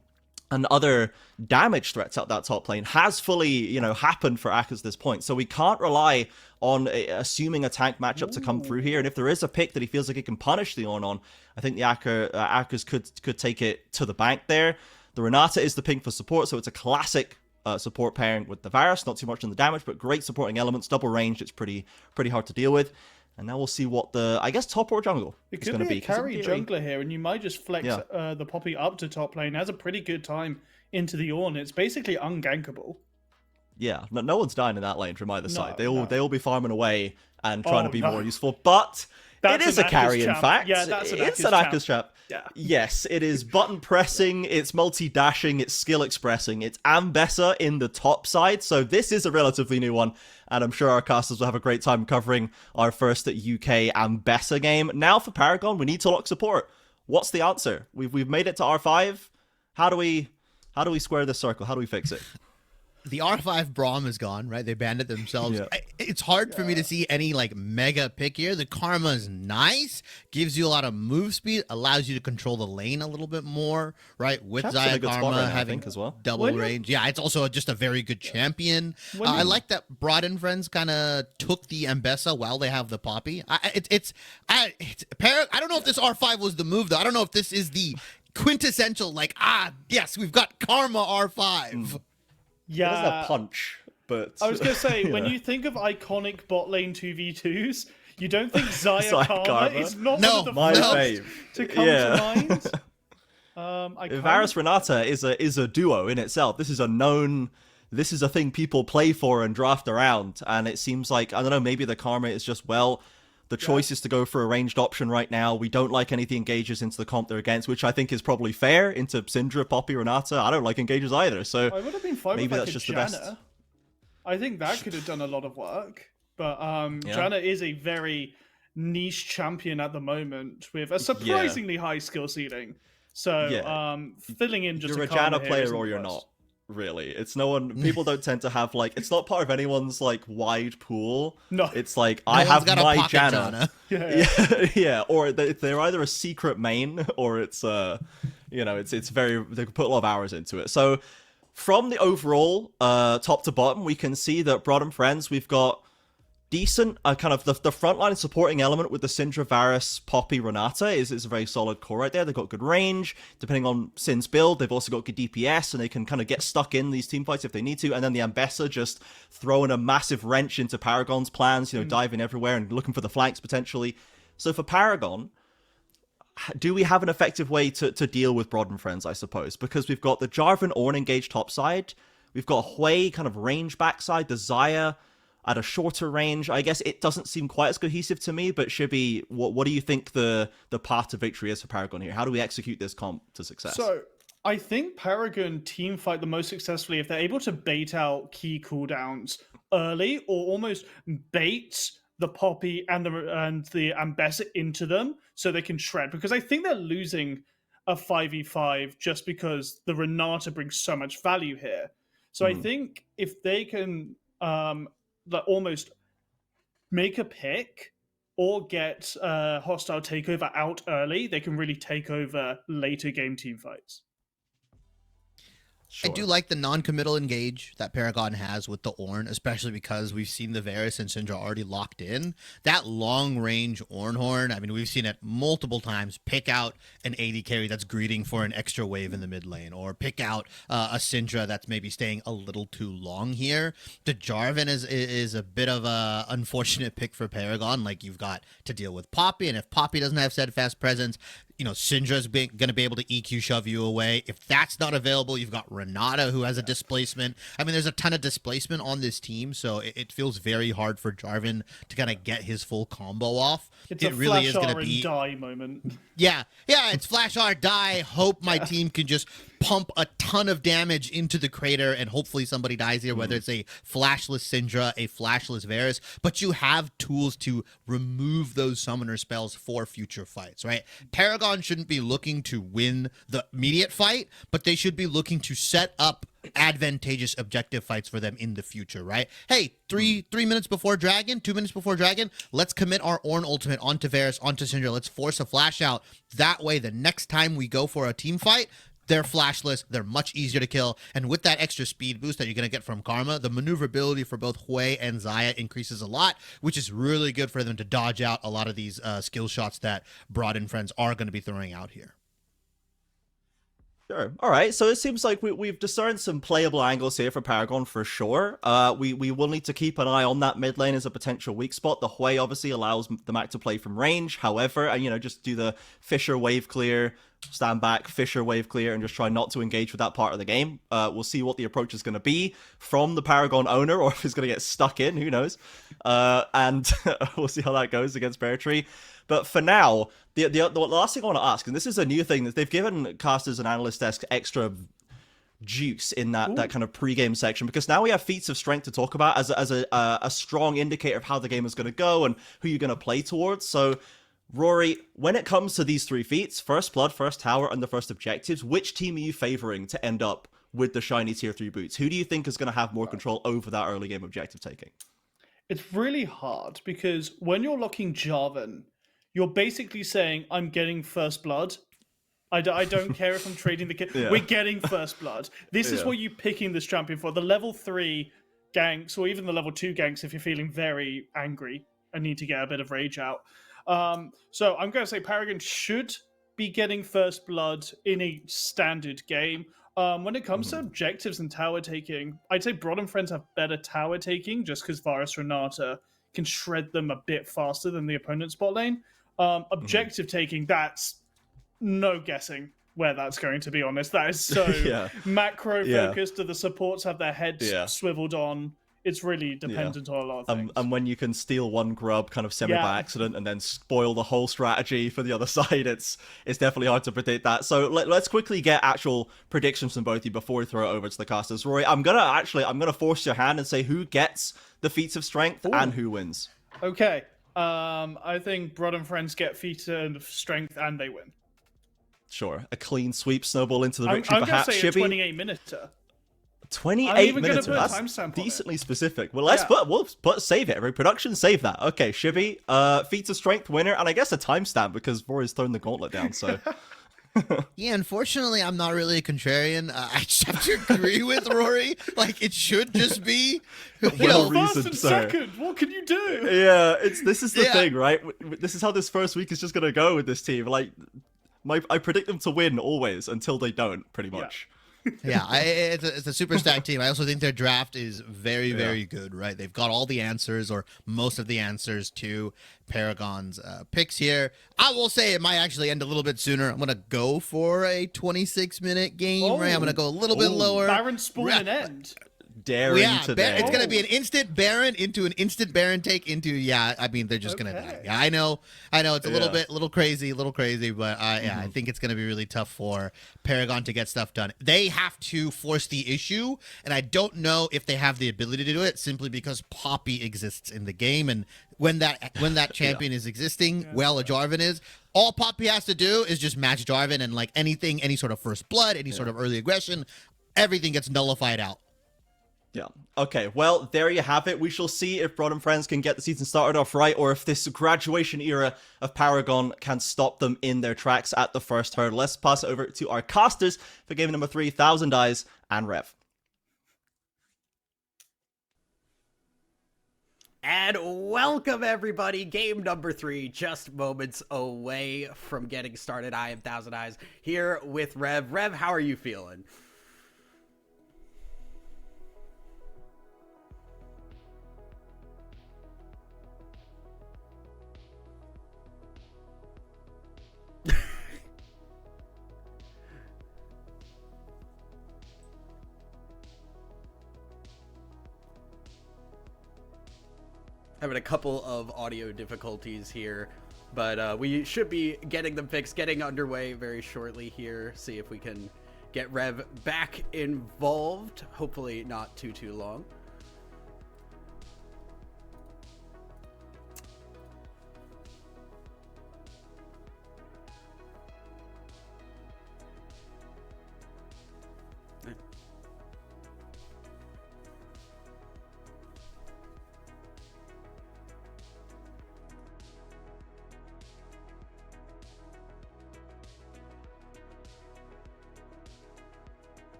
other damage threats at that top lane has fully, happened for Akkers at this point. So we can't rely on assuming a tank matchup to come through here. And if there is a pick that he feels like he can punish the on, I think the Akkers could take it to the bank there. The Renata is the pink for support, so it's a classic support pairing with the Varus. Not too much on the damage, but great supporting elements. Double range, it's pretty hard to deal with. And now we'll see what top or jungle is going to be. It could be a carry jungler here, and you might just flex the Poppy up to top lane. It has a pretty good time into the Ornn. It's basically ungankable. Yeah, no one's dying in that lane from either side. They'll be farming away and trying to be more useful. But That's It is an a carry, Akka's in champ. fact. Yeah, that's an It's Akka's an champ. Akka's trap. Yeah. Yes, it is button pressing, it's multi-dashing, it's skill expressing, it's Ambessa in the top side, so this is a relatively new one, and I'm sure our casters will have a great time covering our first UK Ambessa game. Now for Paragon, we need to lock support. What's the answer? We've made it to R5. How do we square this circle? How do we fix it? The R5 Braum is gone, right? They banned it themselves. Yeah. It's hard for me to see any like mega pick here. The Karma is nice, gives you a lot of move speed, allows you to control the lane a little bit more, right? With Champ's in a Zaya good spot Karma right now, I having think, as well. double range. Yeah, it's also just a very good champion. When I you- like that Broad and Friends kind of took the Ambessa while they have the Poppy. I don't know if this R5 was the move though. I don't know if this is the quintessential like yes, we've got Karma R5. Yeah. It doesn't have punch, but... I was going to say, when know. you think of iconic bot lane 2v2s, you don't think Zaya Zaya Karma Karma? is not No, one of the My first fave. to come Yeah. to mind. I can't- Varus Renata is a duo in itself. This is a thing people play for and draft around, and it seems like, I don't know, maybe the Karma is just, the choice is to go for a ranged option right now. We don't like any of the engages into the comp they're against, which I think is probably fair, into Syndra, Poppy, Renata. I don't like engages either, so I would have been fine maybe with like that's a just the Janna. best. I think that could have done a lot of work. But Janna is a very niche champion at the moment with a surprisingly high skill ceiling. So Yeah. filling in just You're a Karma Janna here player isn't or the you're worst. not. Really, it's no one. People don't tend to have like. It's not part of anyone's like wide pool. No. It's like No I one's have got a my pocket Janna. Yeah. Yeah, or they're either a secret main or it's it's very, they can put a lot of hours into it. So from the overall top to bottom, we can see that Broad and Friends, we've got decent kind of the frontline supporting element with the Syndra, Varus, Poppy, Renata is a very solid core right there. They've got good range depending on Syn's build. They've also got good DPS and they can kind of get stuck in these team fights if they need to. And then the Ambessa just throwing a massive wrench into Paragon's plans, diving everywhere and looking for the flanks potentially. So for Paragon, do we have an effective way to deal with Broad and Friends, I suppose? Because we've got the Jarvan Ornn engaged topside, we've got Hui kind of range backside, the Zaya at a shorter range. I guess it doesn't seem quite as cohesive to me, but Shibby, what do you think the path to victory is for Paragon here? How do we execute this comp to success? So I think Paragon team fight the most successfully if they're able to bait out key cooldowns early, or almost bait the Poppy and the Ambessa into them so they can shred. Because I think they're losing a 5v5 just because the Renata brings so much value here. So I think if they can almost make a pick or get hostile takeover out early, they can really take over later game team fights. I do like the non-committal engage that Paragon has with the Ornn, especially because we've seen the Varus and Syndra already locked in. That long-range Ornn Horn, I mean, we've seen it multiple times. Pick out an AD carry that's greeting for an extra wave in the mid lane, or pick out a Syndra that's maybe staying a little too long here. The Jarvan is a bit of a unfortunate pick for Paragon. Like, you've got to deal with Poppy, and if Poppy doesn't have steadfast presence, Syndra's going to be able to EQ shove you away. If that's not available, you've got Renata, who has a displacement. I mean, there's a ton of displacement on this team, so it feels very hard for Jarvan to kind of get his full combo off. It's it a really flash is going R to and be die moment. Yeah, it's flash R die. Hope my team can just pump a ton of damage into the crater, and hopefully somebody dies here, whether it's a flashless Syndra, a flashless Varus. But you have tools to remove those summoner spells for future fights, right? Paragon shouldn't be looking to win the immediate fight, but they should be looking to set up advantageous objective fights for them in the future, right? Hey, 3 minutes before Dragon, 2 minutes before Dragon, let's commit our Ornn ultimate onto Varus, onto Syndra. Let's force a flash out. That way, the next time we go for a team fight, they're flashless, they're much easier to kill, and with that extra speed boost that you're going to get from Karma, the maneuverability for both Hui and Zaya increases a lot, which is really good for them to dodge out a lot of these skill shots that Broad and Friends are going to be throwing out here. Sure. All right. So it seems like we've discerned some playable angles here for Paragon for sure. We will need to keep an eye on that mid lane as a potential weak spot. The Hui obviously allows the Mac to play from range. However, and just do the Fisher wave clear, stand back, Fisher wave clear, and just try not to engage with that part of the game. We'll see what the approach is going to be from the Paragon owner, or if it's going to get stuck in. Who knows? And we'll see how that goes against Bear Tree. But for now, the last thing I want to ask, and this is a new thing, that they've given casters and analysts desk extra juice in that kind of pre-game section, because now we have feats of strength to talk about as a strong indicator of how the game is going to go and who you're going to play towards. So Rory, when it comes to these 3 feats, first blood, first tower, and the first objectives, which team are you favoring to end up with the shiny tier 3 boots? Who do you think is going to have more control over that early game objective taking? It's really hard because when you're locking Jarvan, you're basically saying, I'm getting first blood. I don't care if I'm trading the kit. Yeah. We're getting first blood. This is what you're picking this champion for. The level 3 ganks, or even the level 2 ganks if you're feeling very angry and need to get a bit of rage out. So I'm going to say Paragon should be getting first blood in a standard game. When it comes to objectives and tower taking, I'd say Broad and Friends have better tower taking just because Varus Renata can shred them a bit faster than the opponent's bot lane. Objective taking, that's no guessing where that's going, to be honest. That is so macro focused. The supports have their heads swiveled on. It's really dependent on a lot of things. And when you can steal one grub kind of semi by accident and then spoil the whole strategy for the other side, it's definitely hard to predict that. So let's quickly get actual predictions from both of you before we throw it over to the casters. Rory, I'm gonna force your hand and say who gets the feats of strength and who wins. Okay. I think Broad and Friends get feats of strength and they win. Sure. A clean sweep snowball into the victory, I'm perhaps. Gonna say Shibby? a 28-minute. 28 minutes. That's That's decently specific. Well, we'll save it. Every production, save that. Okay, Shibby, feats of strength winner, and I guess a timestamp because Rory's thrown the gauntlet down. So. Yeah, unfortunately, I'm not really a contrarian. I just have to agree with Rory. Like, it should just be, Well First reasoned, and sir. second, what can you do? Yeah, this is the thing, right? This is how this first week is just gonna go with this team. Like, I predict them to win always until they don't, pretty much. Yeah, it's a super stacked team. I also think their draft is very, very good, right? They've got all the answers, or most of the answers, to Paragon's picks here. I will say it might actually end a little bit sooner. I'm going to go for a 26-minute game, right? I'm going to go a little bit lower. Baron spawn and end. Daring today. It's going to be an instant Baron into an instant Baron take into, I mean, they're just going to die. Yeah, I know it's a little crazy, but I think it's going to be really tough for Paragon to get stuff done. They have to force the issue, and I don't know if they have the ability to do it simply because Poppy exists in the game, and when that champion is existing, a Jarvan is, all Poppy has to do is just match Jarvan, and like anything, any sort of first blood, any sort of early aggression, everything gets nullified out. Yeah. Okay, well, there you have it. We shall see if Broad and Friends can get the season started off right, or if this graduation era of Paragon can stop them in their tracks at the first hurdle. Let's pass it over to our casters for game number 3, Thousand Eyes and Rev. And welcome, everybody. Game number 3, just moments away from getting started. I am Thousand Eyes here with Rev. Rev, how are you feeling? Having a couple of audio difficulties here, but we should be getting them fixed, getting underway very shortly here. See if we can get Rev back involved. Hopefully not too long.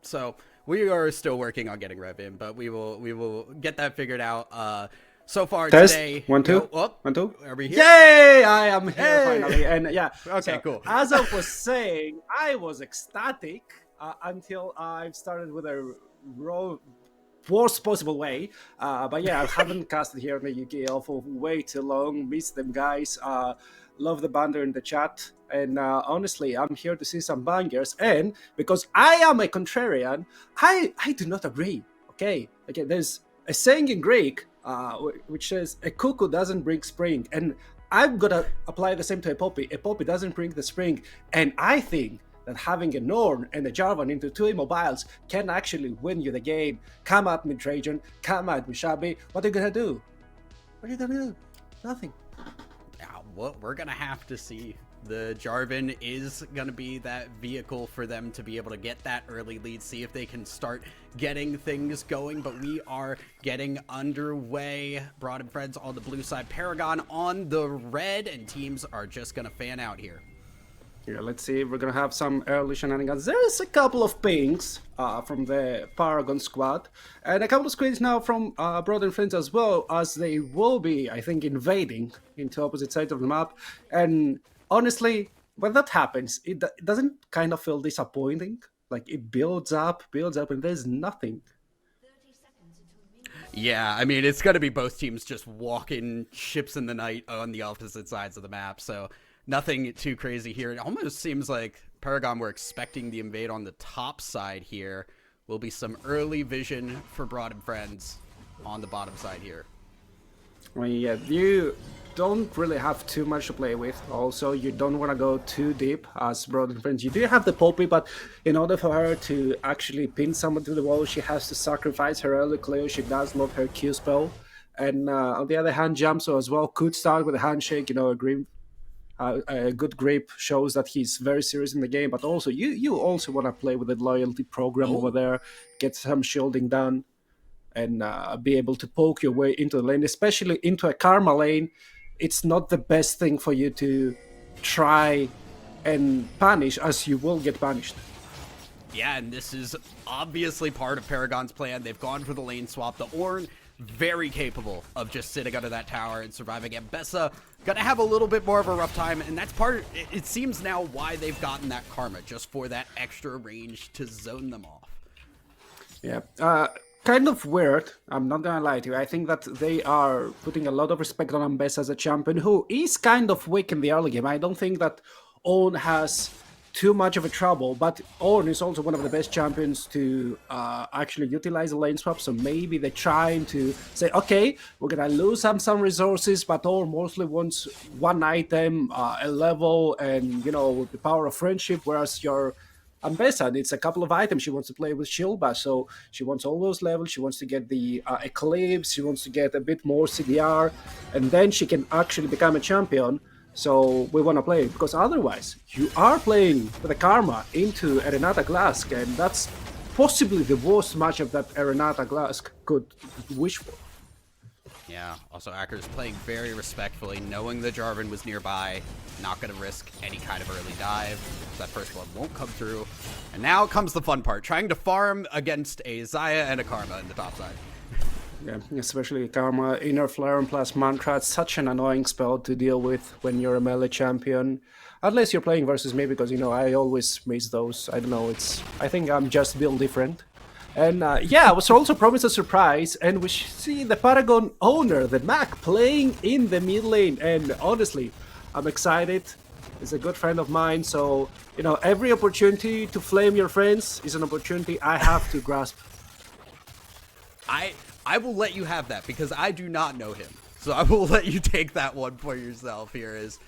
So we are still working on getting Rev in, but we will get that figured out. So far today, 1 2 1 2. Are we here? Yay! I am here finally, and Okay, cool. As I was saying, I was ecstatic until I started with a worst possible way. But I haven't casted here in the UKL for way too long. Miss them guys. Love the banter in the chat. And honestly, I'm here to see some bangers. And because I am a contrarian, I do not agree. Okay, there's a saying in Greek, which says a cuckoo doesn't bring spring, and I'm gonna apply the same to a poppy. A poppy doesn't bring the spring, and I think that having a Norn and a Jarvan into two immobiles can actually win you the game. Come at me, Trajan. Come at me, Shabby. What are you gonna do? What are you gonna do? Nothing. Yeah, well, we're gonna have to see. The Jarvan is going to be that vehicle for them to be able to get that early lead, see if they can start getting things going, but we are getting underway. Broad and Friends on the blue side, Paragon on the red, and teams are just going to fan out here. Yeah, let's see if we're gonna have some early shenanigans. There's a couple of pings from the Paragon squad, and a couple of screens now from Broad and Friends as well, as they will be, I think, invading into opposite sides of the map. And honestly, when that happens, it doesn't kind of feel disappointing. Like, it builds up, and there's nothing. Yeah, I mean, it's going to be both teams just walking ships in the night on the opposite sides of the map, so nothing too crazy here. It almost seems like Paragon were expecting the invade on the top side here. Will be some early vision for Broad and Friends on the bottom side here. Well, yeah, you don't really have too much to play with. Also, you don't want to go too deep as Broad and Friends. You do have the Poppy, but in order for her to actually pin someone to the wall, she has to sacrifice her early clear. She does love her Q spell. And on the other hand, Jamso as well could start with a handshake, a good grip shows that he's very serious in the game, but also you also want to play with the loyalty program over there, get some shielding done, and be able to poke your way into the lane, especially into a Karma lane. It's not the best thing for you to try and punish, as you will get punished. Yeah, and this is obviously part of Paragon's plan. They've gone for the lane swap. The Ornn, very capable of just sitting under that tower and surviving. And Bessa gonna have a little bit more of a rough time, and that's it seems now why they've gotten that Karma, just for that extra range to zone them off. Yeah, kind of weird, I'm not gonna lie to you. I think that they are putting a lot of respect on Bessa as a champion who is kind of weak in the early game. I don't think that Ornn has too much of a trouble, but Ornn is also one of the best champions to actually utilize the lane swap, so maybe they're trying to say, okay, we're gonna lose some resources, but Ornn mostly wants one item, a level, and the power of friendship, whereas your Ambessa needs a couple of items. She wants to play with Shilba, so she wants all those levels. She wants to get the Eclipse, she wants to get a bit more CDR, and then she can actually become a champion. So we want to play, because otherwise you are playing with a Karma into a Renata Glask, and that's possibly the worst matchup that a Renata Glask could wish for. Yeah, also Acker's playing very respectfully, knowing the Jarvan was nearby, not going to risk any kind of early dive. That first blood won't come through. And now comes the fun part, trying to farm against a Xayah and a Karma in the top side. Yeah, especially Karma, Inner Flare and plus Mantra. It's such an annoying spell to deal with when you're a melee champion. Unless you're playing versus me, because, I always miss those. I don't know, I think I'm just built different. And I was also promised a surprise, and we see the Paragon owner, the Mac, playing in the mid lane. And honestly, I'm excited. He's a good friend of mine, so, every opportunity to flame your friends is an opportunity I have to grasp. I will let you have that, because I do not know him. So I will let you take that one for yourself here. Is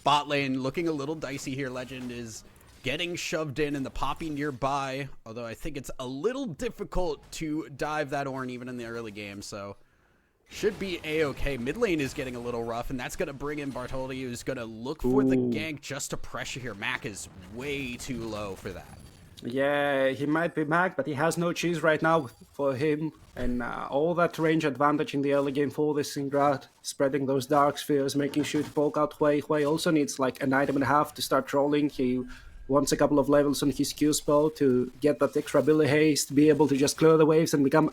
bot lane looking a little dicey here. Legend is getting shoved in the Poppy nearby, although I think it's a little difficult to dive that Ornn even in the early game, so should be a-okay. Mid lane is getting a little rough, and that's going to bring in Bartoli, who's going to look for the gank just to pressure here. Mac is way too low for that. Yeah, he might be Mac, but he has no cheese right now for him. And all that range advantage in the early game for this Syndra, spreading those dark spheres, making sure to poke out Hui. Hui also needs like an item and a half to start trolling. He wants a couple of levels on his Q spell to get that extra ability haste, be able to just clear the waves and become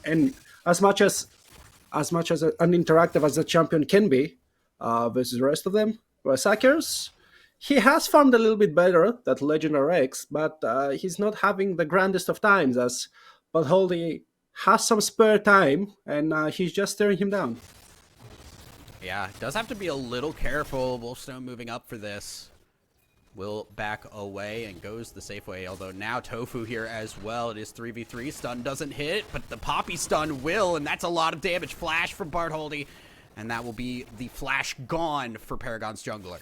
as much as uninteractive as the champion can be versus the rest of them. Whereas Sackers, he has farmed a little bit better, that Legend RX, but he's not having the grandest of times, as Balholdy has some spare time, and he's just staring him down. Yeah, does have to be a little careful. Wolfstone moving up for this. will back away and goes the safe way. Although now Tofu here as well. It is 3v3. Stun doesn't hit, but the Poppy stun will, and that's a lot of damage. Flash from Bartholdi, and that will be the flash gone for Paragon's jungler.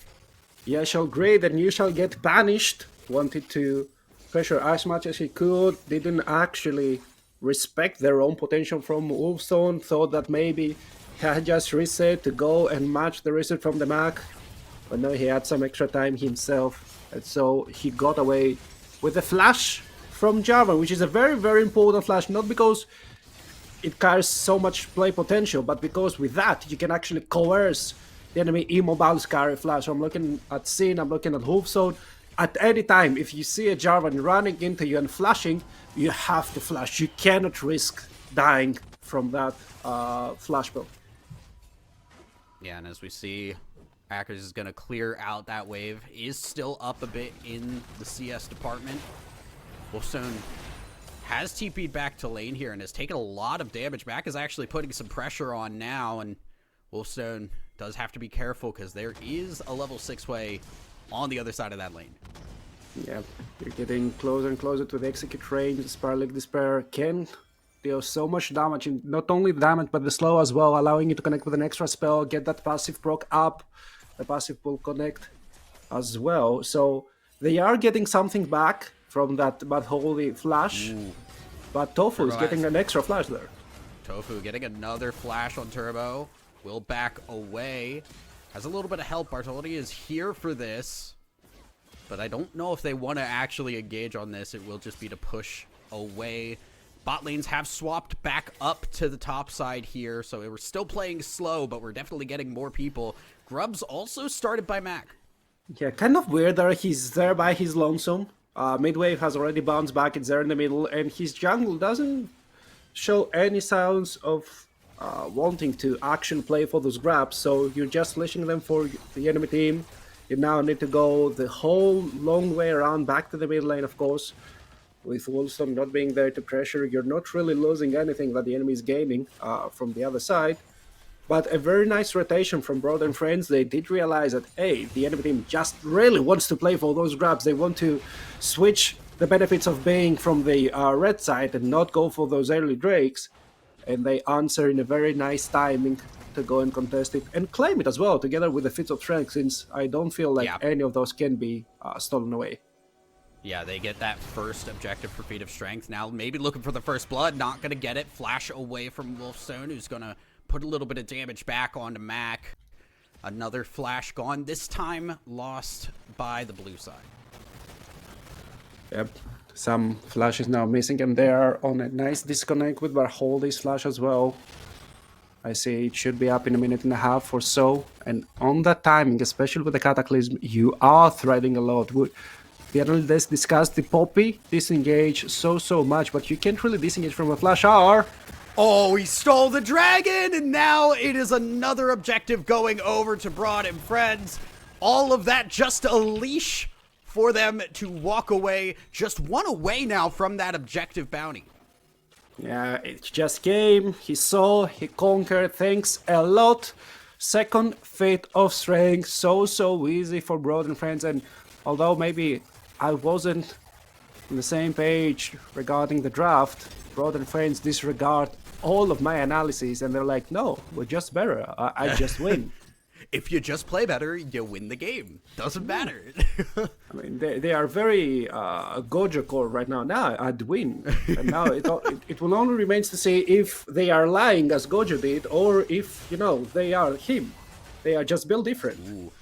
Yeah, shall grade and you shall get banished. Wanted to pressure as much as he could. Didn't actually respect their own potential from Wolfstone. Thought that maybe he had just reset to go and match the reset from the Mac. But no, he had some extra time himself. And so he got away with a flash from Jarvan, which is a very, very important flash. Not because it carries so much play potential, but because with that you can actually coerce the enemy immobile carry flash. So I'm looking at Sin, I'm looking at Wolfstone. At any time, if you see a Jarvan running into you and flashing, you have to flash. You cannot risk dying from that flash build. Yeah, and as we see, Akers is going to clear out that wave. Is still up a bit in the CS department. Wolfstone has TP'd back to lane here and has taken a lot of damage. Mac is actually putting some pressure on now, and Wolfstone does have to be careful because there is a level 6 way on the other side of that lane. Yeah, you're getting closer and closer to the execute range. Sparlic Despair can deal so much damage, and not only damage but the slow as well, allowing you to connect with an extra spell, get that passive proc up. The passive will connect as well. So they are getting something back from that bad holy flash. Ooh. But Tofu is Turbo getting an extra flash there. Tofu getting another flash on Turbo. Will back away. Has a little bit of help. Bartoldi is here for this. But I don't know if they want to actually engage on this. It will just be to push away. Bot lanes have swapped back up to the top side here. So we're still playing slow, but we're definitely getting more people. Grubs also started by Mac. Yeah, kind of weird that he's there by his lonesome. Midwave has already bounced back, it's there in the middle, and his jungle doesn't show any signs of wanting to actually play for those grabs, so you're just leashing them for the enemy team. You now need to go the whole long way around back to the mid lane, of course. With Wolfstone not being there to pressure, you're not really losing anything that the enemy is gaining from the other side. But a very nice rotation from Broad and Friends. They did realize that, hey, the enemy team just really wants to play for those grabs. They want to switch the benefits of being from the red side and not go for those early drakes. And they answer in a very nice timing to go and contest it and claim it as well, together with the Fits of Strength, since I don't feel like any of those can be stolen away. Yeah, they get that first objective for Feat of Strength. Now maybe looking for the first blood. Not going to get it. Flash away from Wolfstone, who's going to put a little bit of damage back onto Mac. Another flash gone, this time lost by the blue side. Yep, some flashes now missing, and they are on a nice disconnect with Bartholdi's flash as well. I see it should be up in a minute and a half or so, and on that timing, especially with the Cataclysm, you are threading a lot. The analysts discussed the Poppy disengage so much, but you can't really disengage from a flash R. Oh, he stole the dragon, and now it is another objective going over to Broad and Friends. All of that just a leash for them to walk away. Just one away now from that objective bounty. Yeah, it just came, he saw, he conquered, thanks a lot. Second Feat of Strength, so easy for Broad and Friends, and although maybe I wasn't on the same page regarding the draft, Broad and Friends disregard all of my analyses, and they're like, no, we're just better. I just win. If you just play better, you win the game. Doesn't matter. I mean, they are very Gojo core right now. Now I'd win. And now it will only remains to see if they are lying as Gojo did, or if, they are him. They are just built different. Ooh.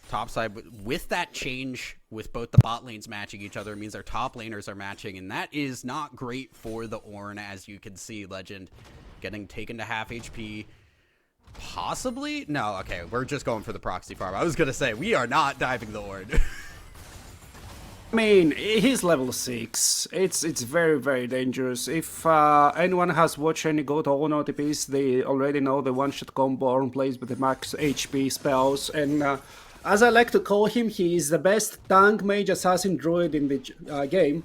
Topside, with that change, with both the bot lanes matching each other, means our top laners are matching, and that is not great for the Ornn, as you can see. Legend getting taken to half HP. Possibly? No, okay, we're just going for the proxy farm. I was gonna say, we are not diving the Ornn. I mean, he's level 6. It's very, very dangerous. If anyone has watched any Go to Ono TPs, they already know the one-shot combo Ornn plays with the max HP spells, and as I like to call him, he is the best tank mage assassin druid in the game.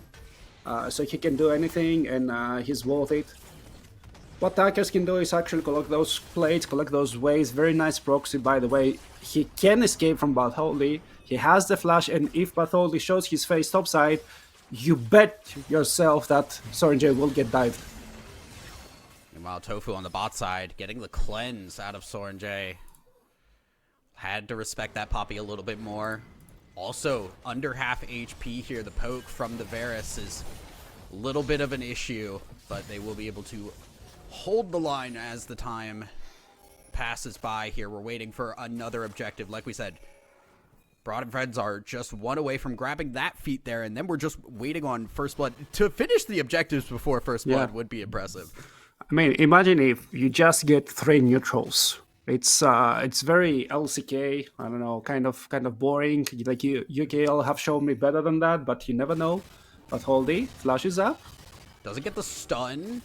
So he can do anything, and he's worth it. What Ackers can do is actually collect those plates, collect those waves. Very nice proxy, by the way. He can escape from Batholdi. He has the flash, and if Batholdi shows his face topside, you bet yourself that Soren J will get dived. Meanwhile, Tofu on the bot side, getting the cleanse out of Soren J. Had to respect that Poppy a little bit more. Also, under half HP here. The poke from the Varus is a little bit of an issue, but they will be able to hold the line as the time passes by here. We're waiting for another objective. Like we said, Broad and Friends are just one away from grabbing that feat there, and then we're just waiting on First Blood. To finish the objectives before First Blood would be impressive. I mean, imagine if you just get 3 neutrals. It's very LCK. I don't know, kind of boring. Like UKL have shown me better than that, but you never know. But Holdy flashes up. Doesn't get the stun.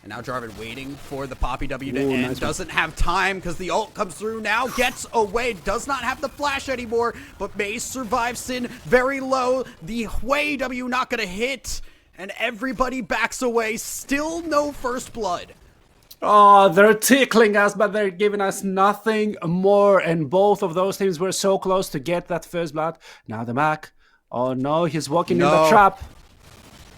And now Jarvan waiting for the Poppy W to Ooh, end. nice Doesn't have time because the ult comes through now. Gets away. Does not have the flash anymore. But Maze survives Sin very low. The Hwei W not going to hit. And everybody backs away. Still no First Blood. Oh, they're tickling us, but they're giving us nothing more. And both of those teams were so close to get that First Blood. Now the Mac. Oh no, he's walking in the trap.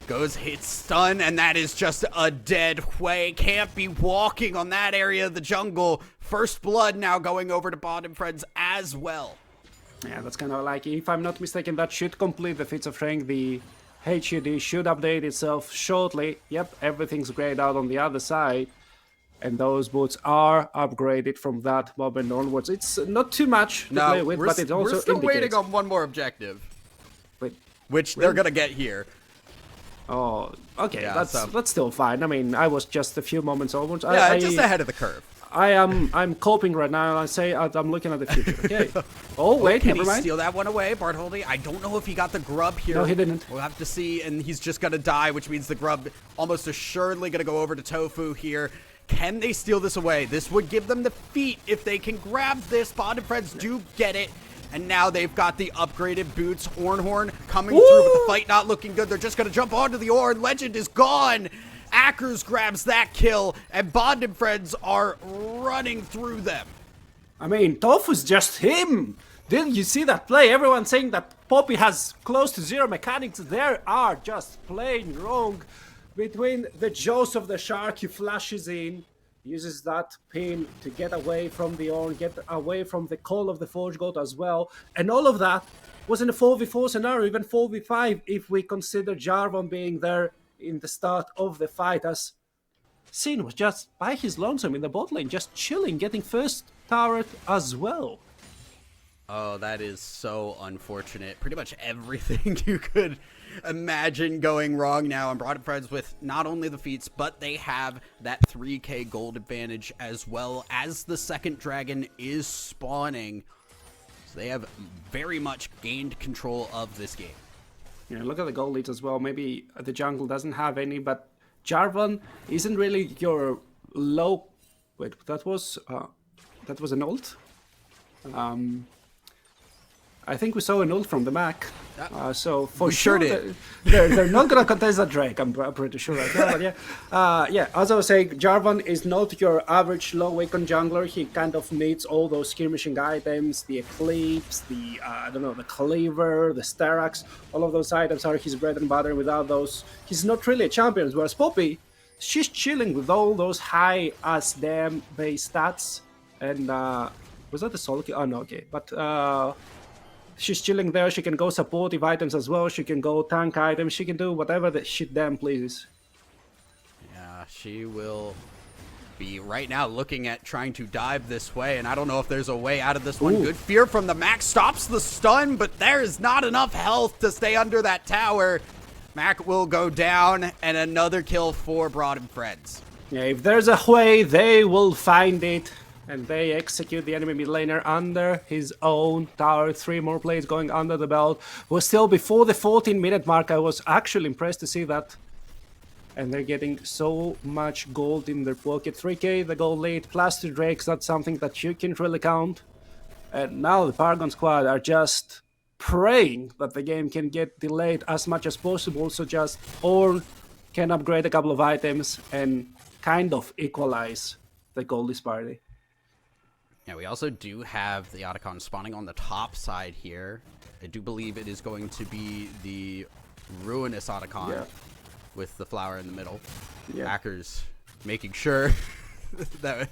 Goes, hit stun, and that is just a dead Hwei. Can't be walking on that area of the jungle. First Blood now going over to Bond and Friends as well. Yeah, that's kind of like, if I'm not mistaken, that should complete the feats of strength. The HUD should update itself shortly. Yep, everything's grayed out on the other side. And those boots are upgraded from that moment onwards. It's not too much to play with, but it also we're still indicates... waiting on one more objective, Wait, which they're going to get here. oh, okay, Yeah, that's still fine. I mean, I was just a few moments onwards. Yeah, just ahead of the curve. I'm coping right now, and I say I'm looking at the future. Okay. Oh wait, Can never he mind. steal that one away, Bartholdi? I don't know if he got the grub here. No, he didn't. We'll have to see, and he's just going to die, which means the grub almost assuredly going to go over to Tofu here. Can they steal this away? This would give them the feat if they can grab this. Bond and Friends do get it. And now they've got the upgraded boots. Ornhorn coming through with the fight not looking good. They're just going to jump onto the Orn. Legend is gone. Ackers grabs that kill. And Bond and Friends are running through them. I mean, Tofu's just him. Didn't you see that play? Everyone saying that Poppy has close to zero mechanics. They are just plain wrong. Between the jaws of the shark, he flashes in, uses that pin to get away from the Orn, get away from the call of the Forge God as well. And all of that was in a 4v4 scenario, even 4v5, if we consider Jarvan being there in the start of the fight, as Sin was just by his lonesome in the bot lane, just chilling, getting first turret as well. Oh, that is so unfortunate. Pretty much everything you could imagine going wrong now. And Broad and Friends with not only the feats, but they have that 3k gold advantage as well as the second dragon is spawning. So they have very much gained control of this game. Yeah, look at the gold leads as well. Maybe the jungle doesn't have any, but Jarvan isn't really your low... Wait, that was an ult? I think we saw an ult from the Mac. So for We sure, sure did. they're not gonna contest that Drake. I'm pretty sure right now. But yeah, as I was saying, Jarvan is not your average low Wacom jungler. He kind of needs all those skirmishing items, the Eclipse, the the Cleaver, the Starax. All of those items are his bread and butter. Without those, he's not really a champion. Whereas Poppy, she's chilling with all those high as damn base stats. And was that the solo kill? Oh no, okay, but. She's chilling there. She can go supportive items as well. She can go tank items. She can do whatever the shit damn pleases. Yeah, she will be right now looking at trying to dive this way, and I don't know if there's a way out of this one. Ooh. Good fear from the Mac stops the stun, but there is not enough health to stay under that tower. Mac will go down, and another kill for Broad and Friends. Yeah, if there's a way, they will find it. And they execute the enemy mid laner under his own tower. 3 more plays going under the belt. We're still before the 14-minute mark. I was actually impressed to see that. And they're getting so much gold in their pocket. 3k, the gold lead, plus 2 Drakes. That's something that you can really count. And now the Paragon squad are just praying that the game can get delayed as much as possible. So just Orn can upgrade a couple of items and kind of equalize the goal disparity. Yeah, we also do have the Otacon spawning on the top side here. I do believe it is going to be the Ruinous Otacon with the flower in the middle. Yeah. Hackers making sure that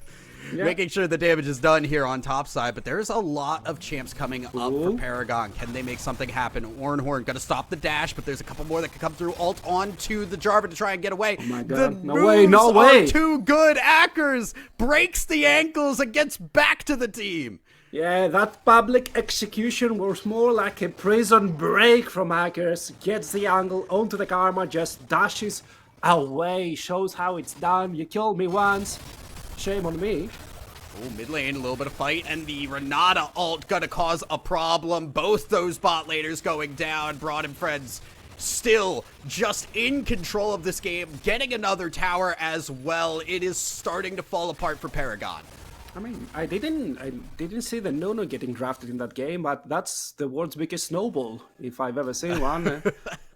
making sure the damage is done here on top side, but there's a lot of champs coming up for Paragon. Can they make something happen? Ornhorn gonna stop the dash, but there's a couple more that can come through. Ult onto the Jarvan to try and get away. Oh my The God. No moves way, no way. are too good. Ackers breaks the ankles and gets back to the team. Yeah, that public execution was more like a prison break from Hackers. Gets the angle onto the Karma, just dashes away, shows how it's done. You killed me once, shame on me. Oh, mid lane, a little bit of fight, and the Renata ult gonna cause a problem. Both those bot laners going down. Broad and Friends still just in control of this game, getting another tower as well. It is starting to fall apart for Paragon. I mean, I didn't see the Nono getting drafted in that game, but that's the world's biggest snowball, if I've ever seen one.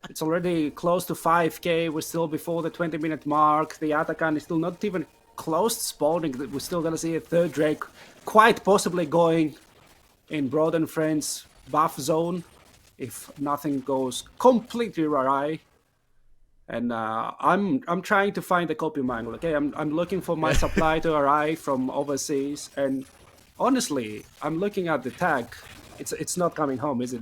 It's already close to 5k, we're still before the 20-minute mark. The Atakan is still not even close to spawning. We're still gonna see a third Drake, quite possibly going in Broad and Friends buff zone, if nothing goes completely awry. And I'm trying to find the copy angle. Okay, I'm looking for my supply to arrive from overseas, and honestly, I'm looking at the tag. It's not coming home, is it?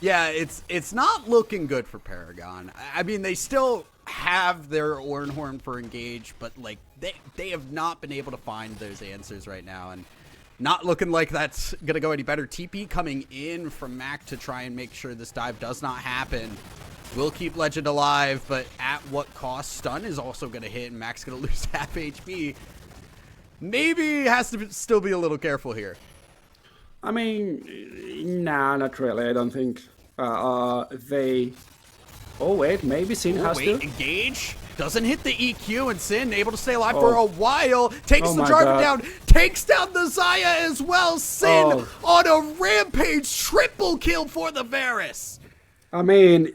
Yeah, it's not looking good for Paragon. I mean, they still have their Ornhorn for engage, but like they have not been able to find those answers right now, and not looking like that's gonna go any better. TP coming in from Mac to try and make sure this dive does not happen. Will keep Legend alive, but at what cost? Stun is also going to hit, and Mac's going to lose half HP. Maybe has to still be a little careful here. I mean, nah, not really. I don't think they. Oh wait, maybe Sin has to. Engage doesn't hit the EQ, and Sin able to stay alive for a while. Takes the my Jarvan God. down, takes down the Xayah as well. Sin on a rampage, triple kill for the Varus. I mean,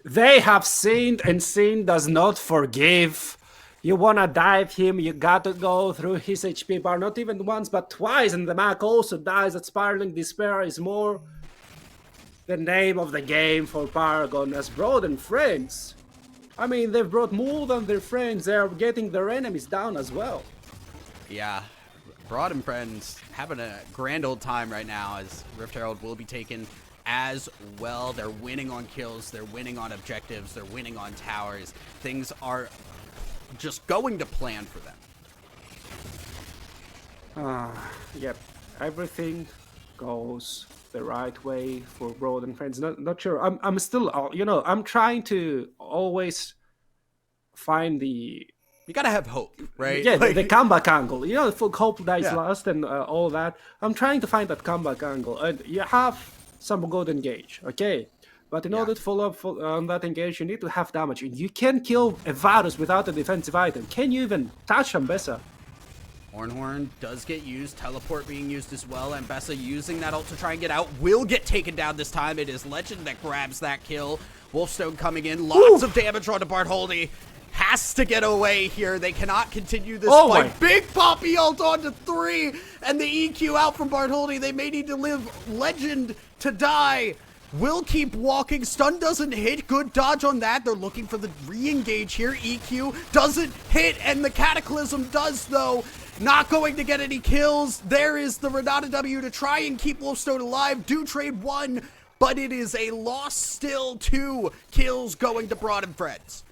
they have sinned, and sin does not forgive. You wanna dive him, you gotta go through his HP bar, not even once, but twice, and the Mac also dies. That Spiraling Despair is more the name of the game for Paragon as Broad and Friends. I mean, they've brought more than their friends, they're getting their enemies down as well. Yeah, Broad and Friends having a grand old time right now, as Rift Herald will be taken as well. They're winning on kills, they're winning on objectives, they're winning on towers. Things are just going to plan for them. Yep, everything goes the right way for Broad and Friends. Not sure. I'm still, I'm trying to always find the. You gotta have hope, right? Yeah, Like, the comeback angle. You know, full hope dies Yeah. last and all that. I'm trying to find that comeback angle. And you have some good engage, okay? But in order to follow up on that engage, you need to have damage. And you can kill a Varus without a defensive item. Can you even touch Ambessa? Ornhorn does get used, teleport being used as well, and Bessa using that ult to try and get out, will get taken down this time. It is Legend that grabs that kill. Wolfstone coming in, lots of damage onto Bartholdi. Has to get away here. They cannot continue this fight. my- Big Poppy ult onto 3, and the EQ out from Bartholdi. They may need to live Legend to die. Will keep walking. Stun doesn't hit. Good dodge on that. They're looking for the re-engage here. EQ doesn't hit, and the Cataclysm does, though. Not going to get any kills. There is the Renata W to try and keep Wolfstone alive. Do trade 1, but it is a loss still. 2 kills going to Broad and Friends.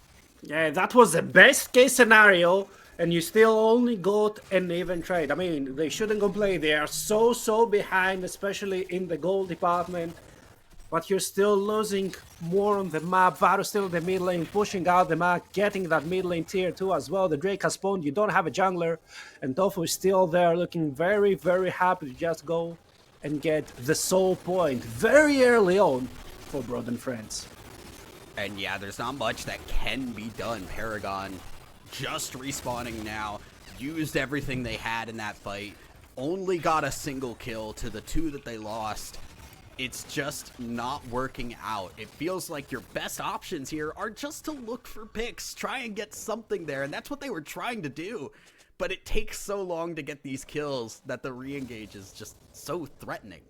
Yeah, that was the best case scenario, and you still only got an even trade. I mean, they shouldn't complain. They are so behind, especially in the gold department. But you're still losing more on the map. Varus still in the mid lane, pushing out the map, getting that mid lane tier 2 as well. The Drake has spawned, you don't have a jungler, and Tofu is still there, looking very happy to just go and get the soul point very early on for Broad and Friends. And yeah, there's not much that can be done. Paragon just respawning now. Used everything they had in that fight. Only got a single kill to the 2 that they lost. it's just not working out. It feels like your best options here are just to look for picks, try and get something there, and that's what they were trying to do. But it takes so long to get these kills that the re-engage is just so threatening.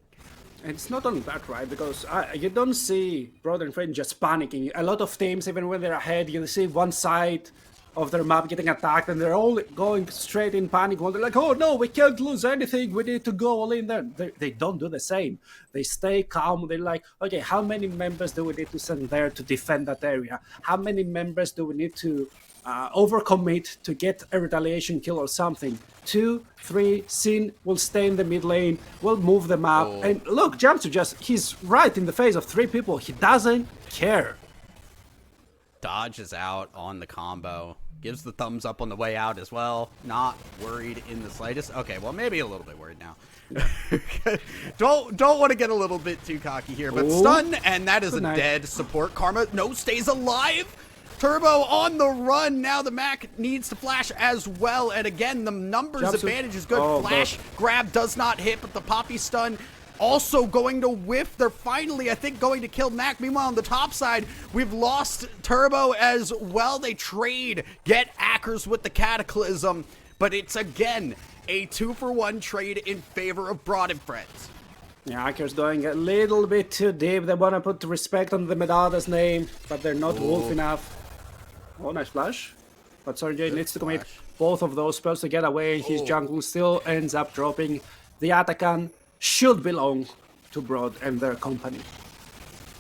And it's not only that, right? Because you don't see Brother and Friend just panicking. A lot of teams, even when they're ahead, you see one side of their map getting attacked, and they're all going straight in panic mode. They're like, oh no, we can't lose anything. We need to go all in there. They don't do the same. They stay calm. They're like, okay, how many members do we need to send there to defend that area? How many members do we need to overcommit to get a retaliation kill or something? 2, 3, Sin will stay in the mid lane, will move them up. And look, Jamsu he's right in the face of 3 people. He doesn't care. Dodge is out on the combo. Gives the thumbs up on the way out as well. Not worried in the slightest. Okay, well, maybe a little bit worried now. don't want to get a little bit too cocky here, but stun, and that is a dead support. Karma, no, stays alive. Turbo on the run. Now the Mac needs to flash as well. And again, the numbers advantage is good. Flash grab does not hit, but the Poppy stun also going to whiff. They're finally, I think, going to kill Mac. Meanwhile, on the top side, we've lost Turbo as well. They trade, get Ackers with the Cataclysm, but it's again a 2-for-1 trade in favor of Broad and Friends. Yeah, Ackers going a little bit too deep. They want to put respect on the Medada's name, but they're not wolf enough. Oh, nice flash. But Sorry needs to commit both of those spells to get away. His jungle still ends up dropping. The Atakan should belong to Broad and their company.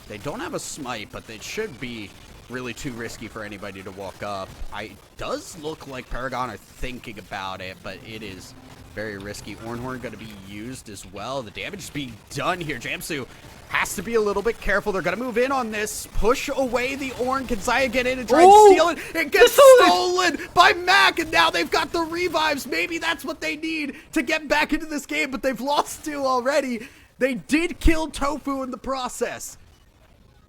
They don't have a smite, but it should be really too risky for anybody to walk up. It does look like Paragon are thinking about it, but it is very risky. Ornhorn going to be used as well. The damage is being done here. Jamsu has to be a little bit careful. They're going to move in on this. Push away the Ornn. Can Zaya get in and try and steal it? It gets stolen by Mac, and now they've got the revives. Maybe that's what they need to get back into this game, but they've lost 2 already. They did kill Tofu in the process.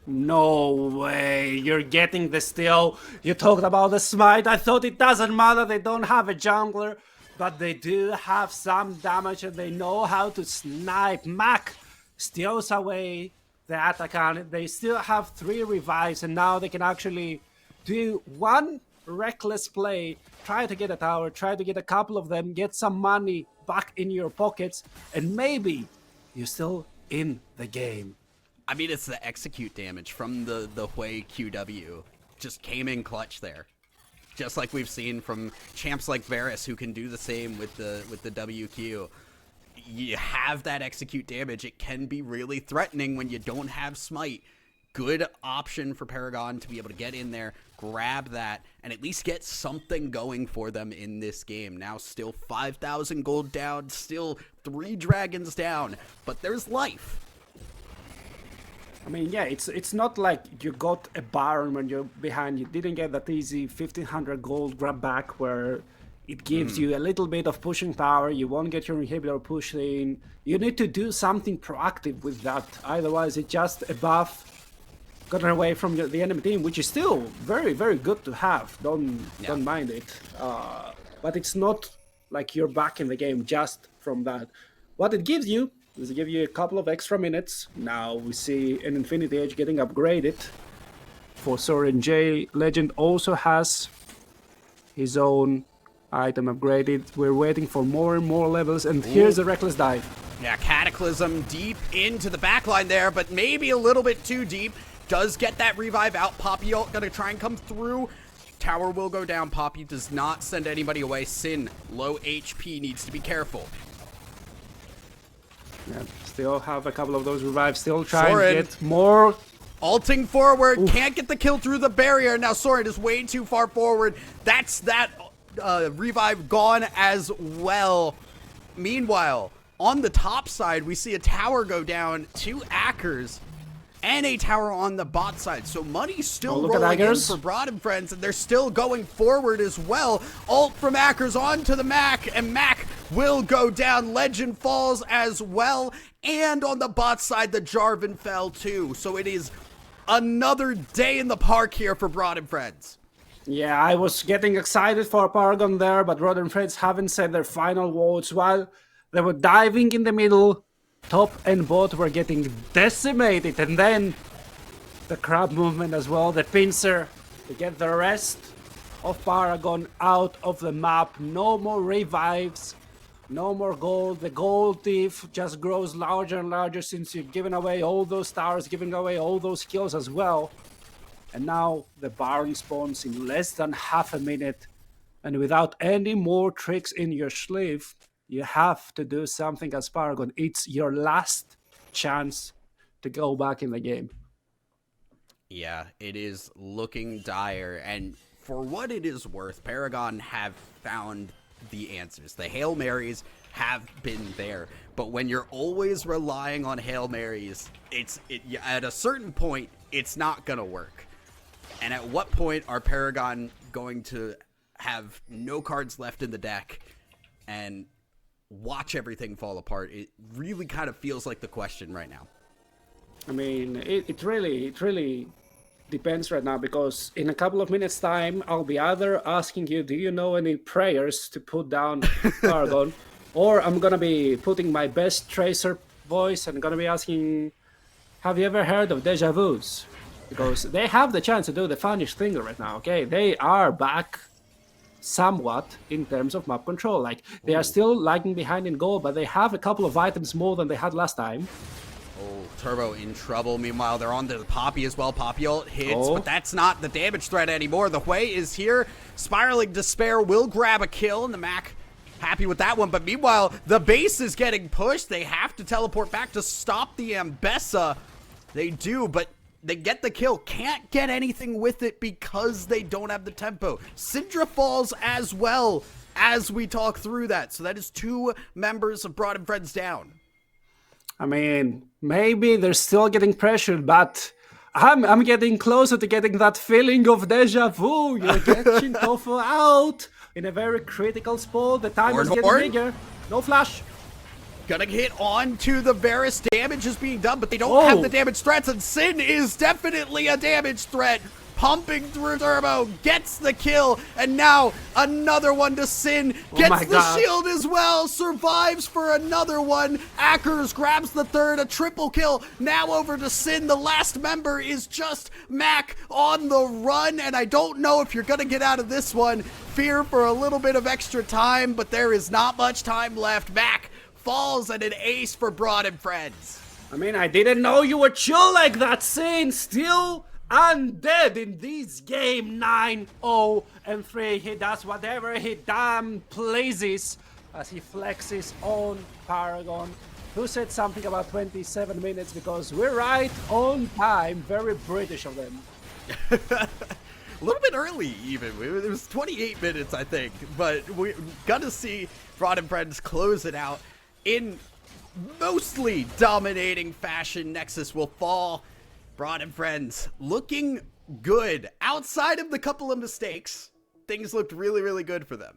No way, you're getting the steal. You talked about the smite. I thought it doesn't matter, they don't have a jungler, but they do have some damage and they know how to snipe. Mac steals away the Atakan. They still have 3 revives, and now they can actually do one reckless play, try to get a tower, try to get a couple of them, get some money back in your pockets, and maybe you're still in the game. I mean, it's the execute damage from the Hui QW. Just came in clutch there. Just like we've seen from champs like Varus, who can do the same with the WQ. You have that execute damage. It can be really threatening when you don't have smite. Good option for Paragon to be able to get in there, grab that, and at least get something going for them in this game. Now still 5,000 gold down, still 3 dragons down, but there's life. I mean, yeah, it's not like you got a Baron when you're behind. You didn't get that easy 1,500 gold grab back where it gives you a little bit of pushing power. You won't get your inhibitor pushed in. You need to do something proactive with that. Otherwise, it's just a buff gotten away from the enemy team, which is still very, very good to have. Don't mind it. But it's not like you're back in the game just from that. What it gives you is it give you a couple of extra minutes. Now we see an Infinity Edge getting upgraded. For Soren J, Legend also has his own item upgraded. We're waiting for more and more levels, and here's a reckless dive. Yeah, Cataclysm deep into the backline there, but maybe a little bit too deep. Does get that revive out. Poppy ult gonna try and come through. Tower will go down. Poppy does not send anybody away. Sin, low HP, needs to be careful. Yeah, still have a couple of those revives. Still trying Soren to get more. Ulting forward, can't get the kill through the barrier. Now Soren is way too far forward. That's that revive gone as well. Meanwhile, on the top side, we see a tower go down, 2 Ackers, and a tower on the bot side. So money's still rolling in for Broad and Friends, and they're still going forward as well. Ult from Ackers onto the Mac, and Mac will go down. Legend falls as well, and on the bot side, the Jarvan fell too. So it is another day in the park here for Broad and Friends. Yeah, I was getting excited for Paragon there, but Broad and Friends haven't said their final words while they were diving in the middle. top and bot were getting decimated, and then the crab movement as well, the pincer, to get the rest of Paragon out of the map. No more revives, no more gold. The gold thief just grows larger and larger since you've given away all those stars, giving away all those kills as well. And now the Baron spawns in less than half a minute, and without any more tricks in your sleeve, you have to do something as Paragon. It's your last chance to go back in the game. Yeah, it is looking dire, and for what it is worth, Paragon have found the answers. The Hail Marys have been there, but when you're always relying on Hail Marys, at a certain point, it's not gonna work. And at what point are Paragon going to have no cards left in the deck and watch everything fall apart? It really kind of feels like the question right now. I mean, it really depends right now, because in a couple of minutes time, I'll be either asking you, do you know any prayers to put down Paragon? Or I'm gonna be putting my best Tracer voice and gonna be asking, have you ever heard of Deja Vus? Because they have the chance to do the Vanish thing right now, okay? They are back somewhat in terms of map control. Like, they are still lagging behind in gold, but they have a couple of items more than they had last time. Oh, Turbo in trouble. Meanwhile, they're on to the Poppy as well. Poppy ult hits, but that's not the damage threat anymore. The Hui is here. Spiraling Despair will grab a kill, and the Mac happy with that one. But meanwhile, the base is getting pushed. They have to teleport back to stop the Ambessa. They do, but they get the kill. Can't get anything with it because they don't have the tempo. Syndra falls as well as we talk through that. So that is 2 members of Broad and Friends down. I mean, maybe they're still getting pressured, but I'm getting closer to getting that feeling of deja vu. You're getting Tofu out in a very critical spot. The time is getting bigger. No flash. Gonna hit on to the Varus. Damage is being done, but they don't have the damage threats, and Sin is definitely a damage threat. Pumping through Turbo, gets the kill, and now another one to Sin, gets the shield as well, survives for another one. Ackers grabs the third, a triple kill, now over to Sin. The last member is just Mac on the run, and I don't know if you're gonna get out of this one. Fear for a little bit of extra time, but there is not much time left. Mac falls and an ace for Broad and Friends. I mean, I didn't know you were chill like that, Sin. Still undead in this game. 9-0-3. He does whatever he damn pleases as he flexes on Paragon. Who said something about 27 minutes? Because we're right on time. Very British of them. A little bit early, even. It was 28 minutes, I think. But we're gonna see Broad and Friends close it out in mostly dominating fashion. Nexus will fall. Broad and Friends looking good. Outside of the couple of mistakes, things looked really, really good for them.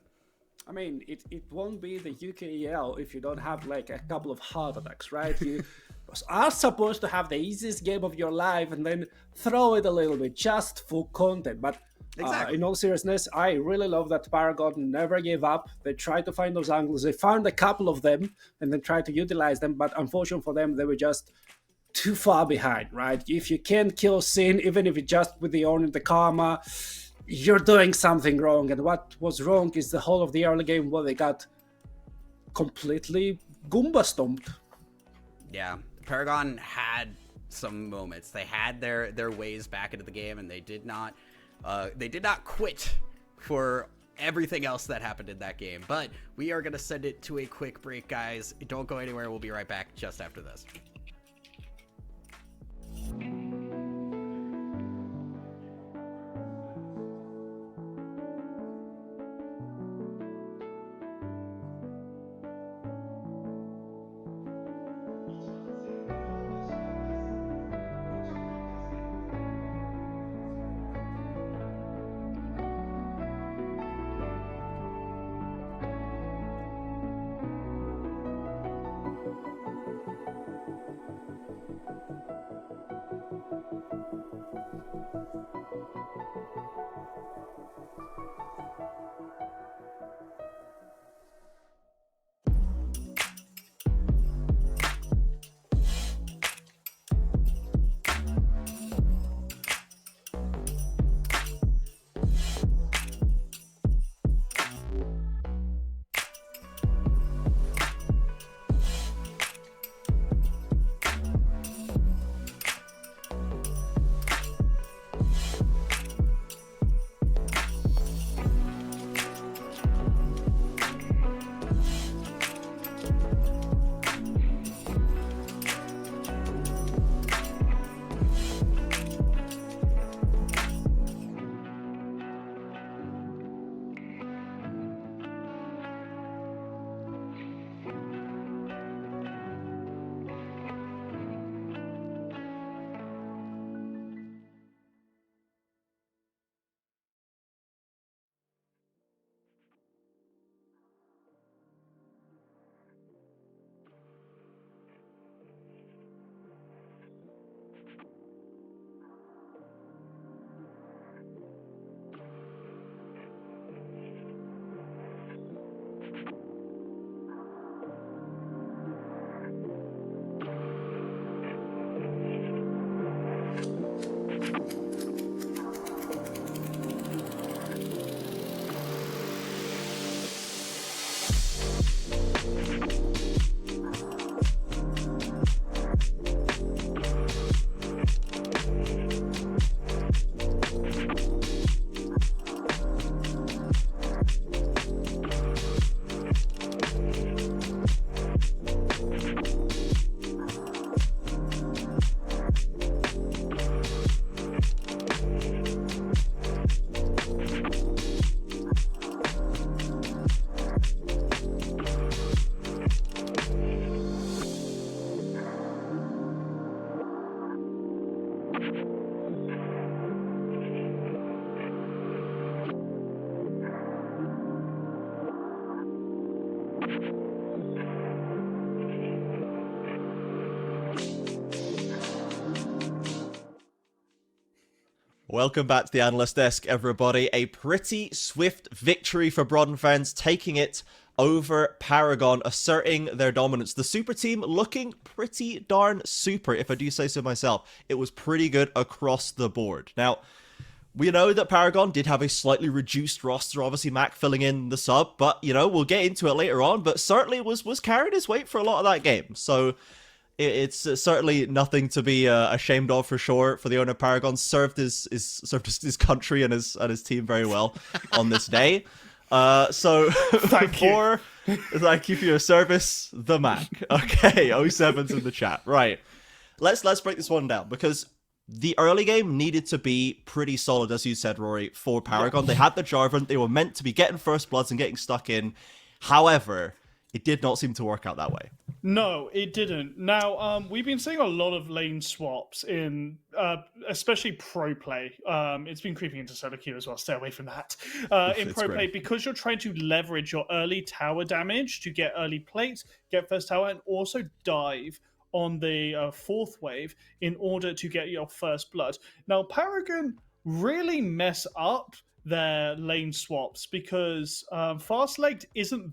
I mean, it won't be the UKEL if you don't have like a couple of heart attacks, right? You are supposed to have the easiest game of your life and then throw it a little bit just for content. But in all seriousness, I really love that Paragon never gave up. They tried to find those angles. They found a couple of them and then tried to utilize them. But unfortunately for them, they were just too far behind, right? If you can't kill Sin, even if it's just with the Ornn and the Karma, you're doing something wrong. And what was wrong is the whole of the early game where they got completely Goomba stomped. Yeah, Paragon had some moments. They had their ways back into the game, and they did not quit for everything else that happened in that game. But we are going to send it to a quick break, guys. Don't go anywhere. We'll be right back just after this. Welcome back to the Analyst Desk, everybody. A pretty swift victory for Broad Friends, taking it over Paragon, asserting their dominance. The super team looking pretty darn super, if I do say so myself. It was pretty good across the board. Now, we know that Paragon did have a slightly reduced roster, obviously Mac filling in the sub, but, you know, we'll get into it later on, but certainly was carried his weight for a lot of that game. So it's certainly nothing to be ashamed of, for sure. For the owner of Paragon, served his country and his team very well on this day. So Thank you. Thank you for your service, the Mac. Okay, 07's in the chat. Right, let's break this one down, because the early game needed to be pretty solid, as you said, Rory, for Paragon. They had the Jarvan. They were meant to be getting first bloods and getting stuck in. However, it did not seem to work out that way. No, it didn't. Now, we've been seeing a lot of lane swaps in, especially pro play. It's been creeping into solo queue as well. Stay away from that. In pro play, because you're trying to leverage your early tower damage to get early plates, get first tower, and also dive on the fourth wave in order to get your first blood. Now, Paragon really mess up their lane swaps because Fastlegged isn't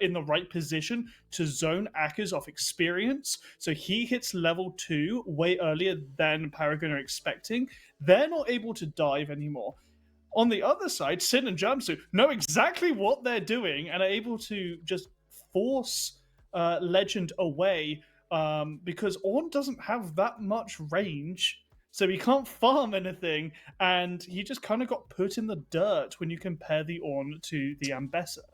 in the right position to zone Akers off experience. So he hits level 2 way earlier than Paragon are expecting. They're not able to dive anymore. On the other side, Sin and Jamsu know exactly what they're doing and are able to just force Legend away because Ornn doesn't have that much range. So he can't farm anything, and he just kind of got put in the dirt when you compare the Ornn to the Ambessa.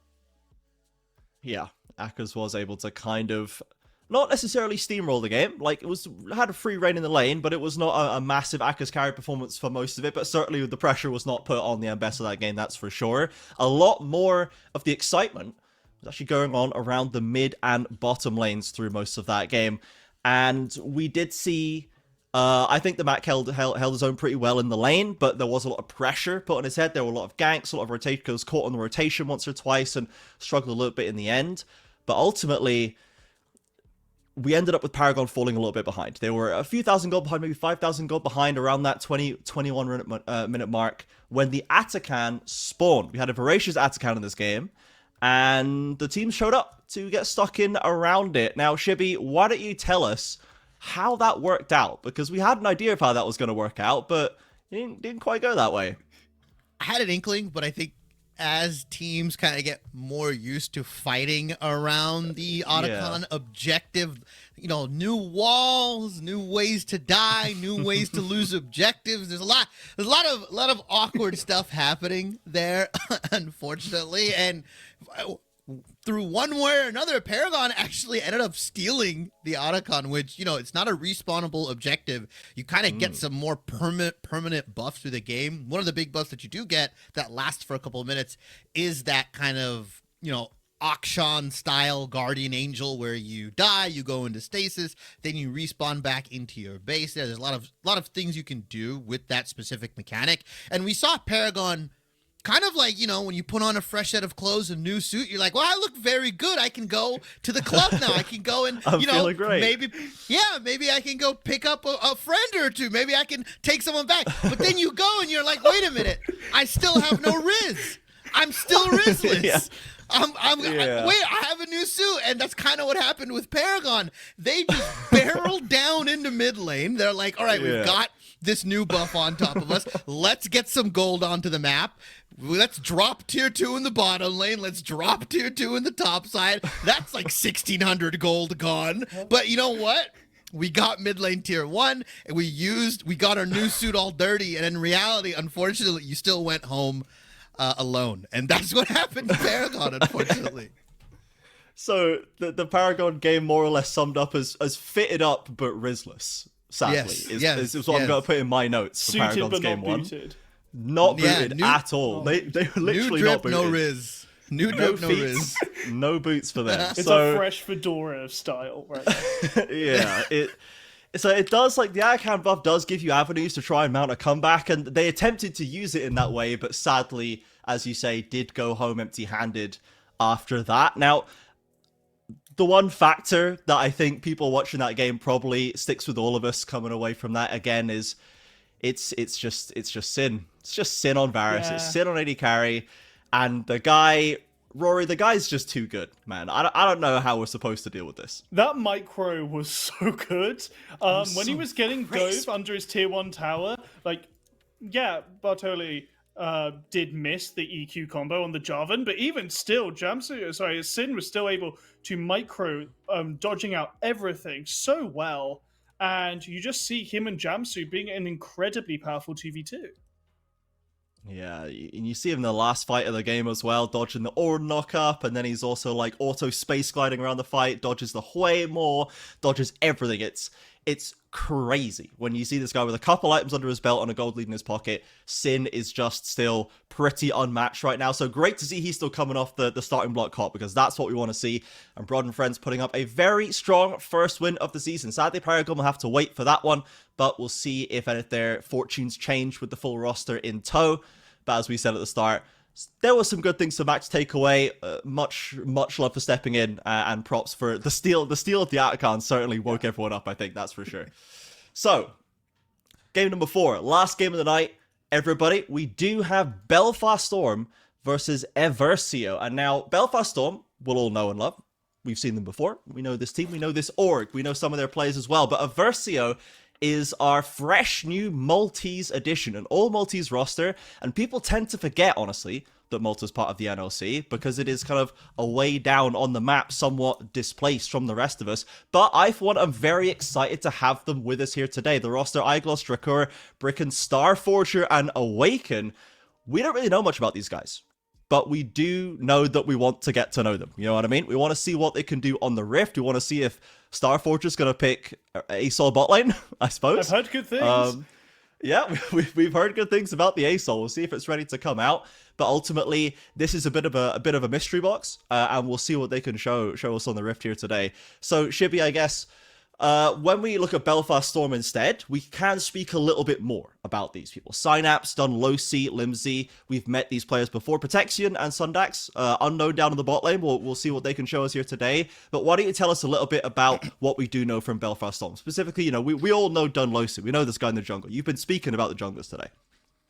Yeah, Akers was able to kind of not necessarily steamroll the game. Like, it had a free reign in the lane, but it was not a massive Akers carry performance for most of it. But certainly the pressure was not put on the Ambessa that game, that's for sure. A lot more of the excitement was actually going on around the mid and bottom lanes through most of that game. And we did see... I think the Mac held his own pretty well in the lane, but there was a lot of pressure put on his head. There were a lot of ganks, a lot of rotation. He was caught on the rotation once or twice and struggled a little bit in the end. But ultimately, we ended up with Paragon falling a little bit behind. They were a few thousand gold behind, maybe 5,000 gold behind, around that 21 minute mark when the Atakan spawned. We had a voracious Atakan in this game, and the team showed up to get stuck in around it. Now, Shibby, why don't you tell us how that worked out? Because we had an idea of how that was going to work out, but it didn't quite go that way. I had an inkling, but I think as teams kind of get more used to fighting around the Otacon objective, you know, new walls, new ways to die, new ways to lose objectives. There's a lot of awkward stuff happening there, unfortunately, and through one way or another, Paragon actually ended up stealing the Otacon, which, you know, it's not a respawnable objective. You kind of get some more permanent buffs through the game. One of the big buffs that you do get that lasts for a couple of minutes is that kind of, you know, Akshan style Guardian Angel, where you die, you go into stasis, then you respawn back into your base. There's a lot of things you can do with that specific mechanic. And we saw Paragon kind of like, you know, when you put on a fresh set of clothes, a new suit, you're like, well, I look very good. I can go to the club now. I can go and, you know, feeling great. maybe I can go pick up a friend or two. Maybe I can take someone back. But then you go and you're like, wait a minute, I still have no Riz. I'm still Rizless. Yeah. Wait, I have a new suit. And that's kind of what happened with Paragon. They just barreled down into mid lane. They're like, all right, we've got this new buff on top of us. Let's get some gold onto the map. Let's drop tier 2 in the bottom lane. Let's drop tier 2 in the top side. That's like 1,600 gold gone. But you know what? We got mid lane tier 1, and we got our new suit all dirty. And in reality, unfortunately, you still went home alone. And that's what happened to Paragon, unfortunately. So the Paragon game more or less summed up as fitted up but Rizless, sadly. Is what I'm going to put in my notes for Suited Paragon's but game not 1. booted. Not booted at all. They were literally new drip, not booted. no Riz. New drip, no feet, Riz. no boots for them. It's so, a fresh fedora style, right? Yeah, So it does, like, the Ayakan buff does give you avenues to try and mount a comeback, and they attempted to use it in that way, but sadly, as you say, did go home empty-handed after that. Now, the one factor that I think people watching that game probably sticks with all of us coming away from that again is it's just Sin. It's just Sin on Varus. Yeah. It's Sin on AD carry, and the guy, Rory, the guy's just too good, man. I don't know how we're supposed to deal with this. That micro was so good. When he was getting dove under his tier 1 tower, like, yeah, Bartoli did miss the EQ combo on the Jarvan, but even still, Sin was still able to micro, dodging out everything so well, and you just see him and Jamsu being an incredibly powerful 2v2. Yeah, and you see him in the last fight of the game as well, dodging the Ornn knock-up, and then he's also, like, auto space gliding around the fight, dodges the Hui more, dodges everything. It's crazy when you see this guy with a couple items under his belt and a gold lead in his pocket. Sin is just still pretty unmatched right now, so great to see he's still coming off the starting block hot, because that's what we want to see. And Broad and Friends putting up a very strong first win of the season. Sadly, Paragon will have to wait for that one, but we'll see if any of their fortunes change with the full roster in tow. But as we said at the start, there were some good things to match take away. Much love for stepping in, and props for the steal. The steal of the Atacon certainly woke everyone up, I think, that's for sure. So, game number 4, last game of the night. Everybody, we do have Belfast Storm versus Eversio. And now, Belfast Storm, we'll all know and love. We've seen them before. We know this team. We know this org. We know some of their players as well. But Eversio is our fresh new Maltese addition, an all Maltese roster, and people tend to forget, honestly, that Malta's part of the NLC, because it is kind of a way down on the map, somewhat displaced from the rest of us. But I, for one, am very excited to have them with us here today. The roster: Igloss, Drakur, Bricken, Starforger, and Awaken. We don't really know much about these guys, but we do know that we want to get to know them. You know what I mean? We want to see what they can do on the Rift. We want to see if Starforger's going to pick ASOL bot lane, I suppose. I've heard good things. Yeah, we've heard good things about the ASOL. We'll see if it's ready to come out. But ultimately, this is a bit of a mystery box, and we'll see what they can show us on the Rift here today. So, Shibby, I guess, when we look at Belfast Storm instead, we can speak a little bit more about these people. Synapse, Dunlosi, Limsey, we've met these players before. Protection and Sundax, unknown down in the bot lane. We'll see what they can show us here today. But why don't you tell us a little bit about what we do know from Belfast Storm? Specifically, you know, we all know Dunlosi. We know this guy in the jungle. You've been speaking about the junglers today.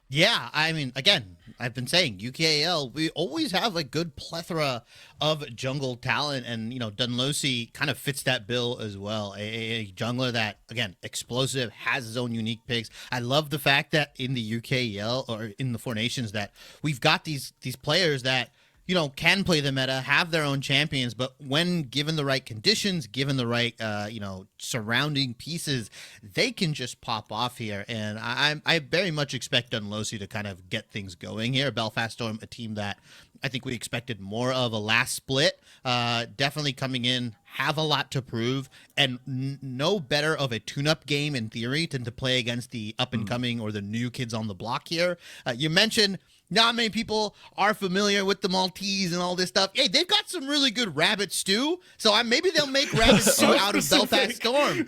Yeah, I mean, again, I've been saying UKAL, we always have a good plethora of jungle talent, and, you know, Dunlosi kind of fits that bill as well. A jungler that, again, explosive, has his own unique picks. I love the fact that in the UKAL, or in the Four Nations, that we've got these players that, you know, can play the meta, have their own champions, but when given the right conditions, given the right, you know, surrounding pieces, they can just pop off here. And I very much expect Dunlosi to kind of get things going here. Belfast Storm, a team that I think we expected more of a last split, definitely coming in, have a lot to prove, and no better of a tune-up game in theory than to play against the up-and-coming or the new kids on the block here. You mentioned not many people are familiar with the Maltese and all this stuff. Hey, they've got some really good rabbit stew, so maybe they'll make rabbit stew out of Belfast Storm.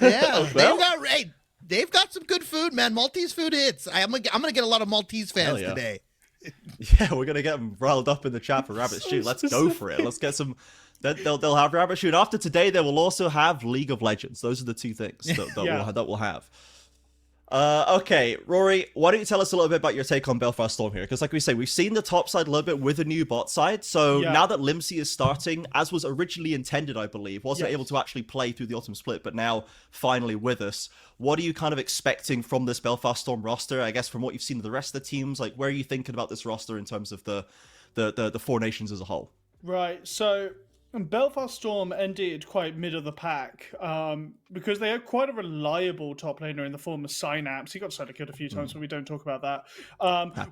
Yeah, they've got some good food, man. Maltese food hits. I'm gonna get a lot of Maltese fans today. Yeah, we're gonna get them riled up in the chat for rabbit stew. Let's go for it. Let's get some. They'll have rabbit stew. And after today, they will also have League of Legends. Those are the two things that we'll have. Okay, Rory, why don't you tell us a little bit about your take on Belfast Storm here? Because like we say, we've seen the top side a little bit with the new bot side. So now that Limsey is starting, as was originally intended, I believe, wasn't able to actually play through the Autumn Split, but now finally with us. What are you kind of expecting from this Belfast Storm roster? I guess from what you've seen of the rest of the teams, like where are you thinking about this roster in terms of the Four Nations as a whole? Right, so Belfast Storm ended quite mid of the pack because they had quite a reliable top laner in the form of Synapse. He got sidekicked a few times, but we don't talk about that.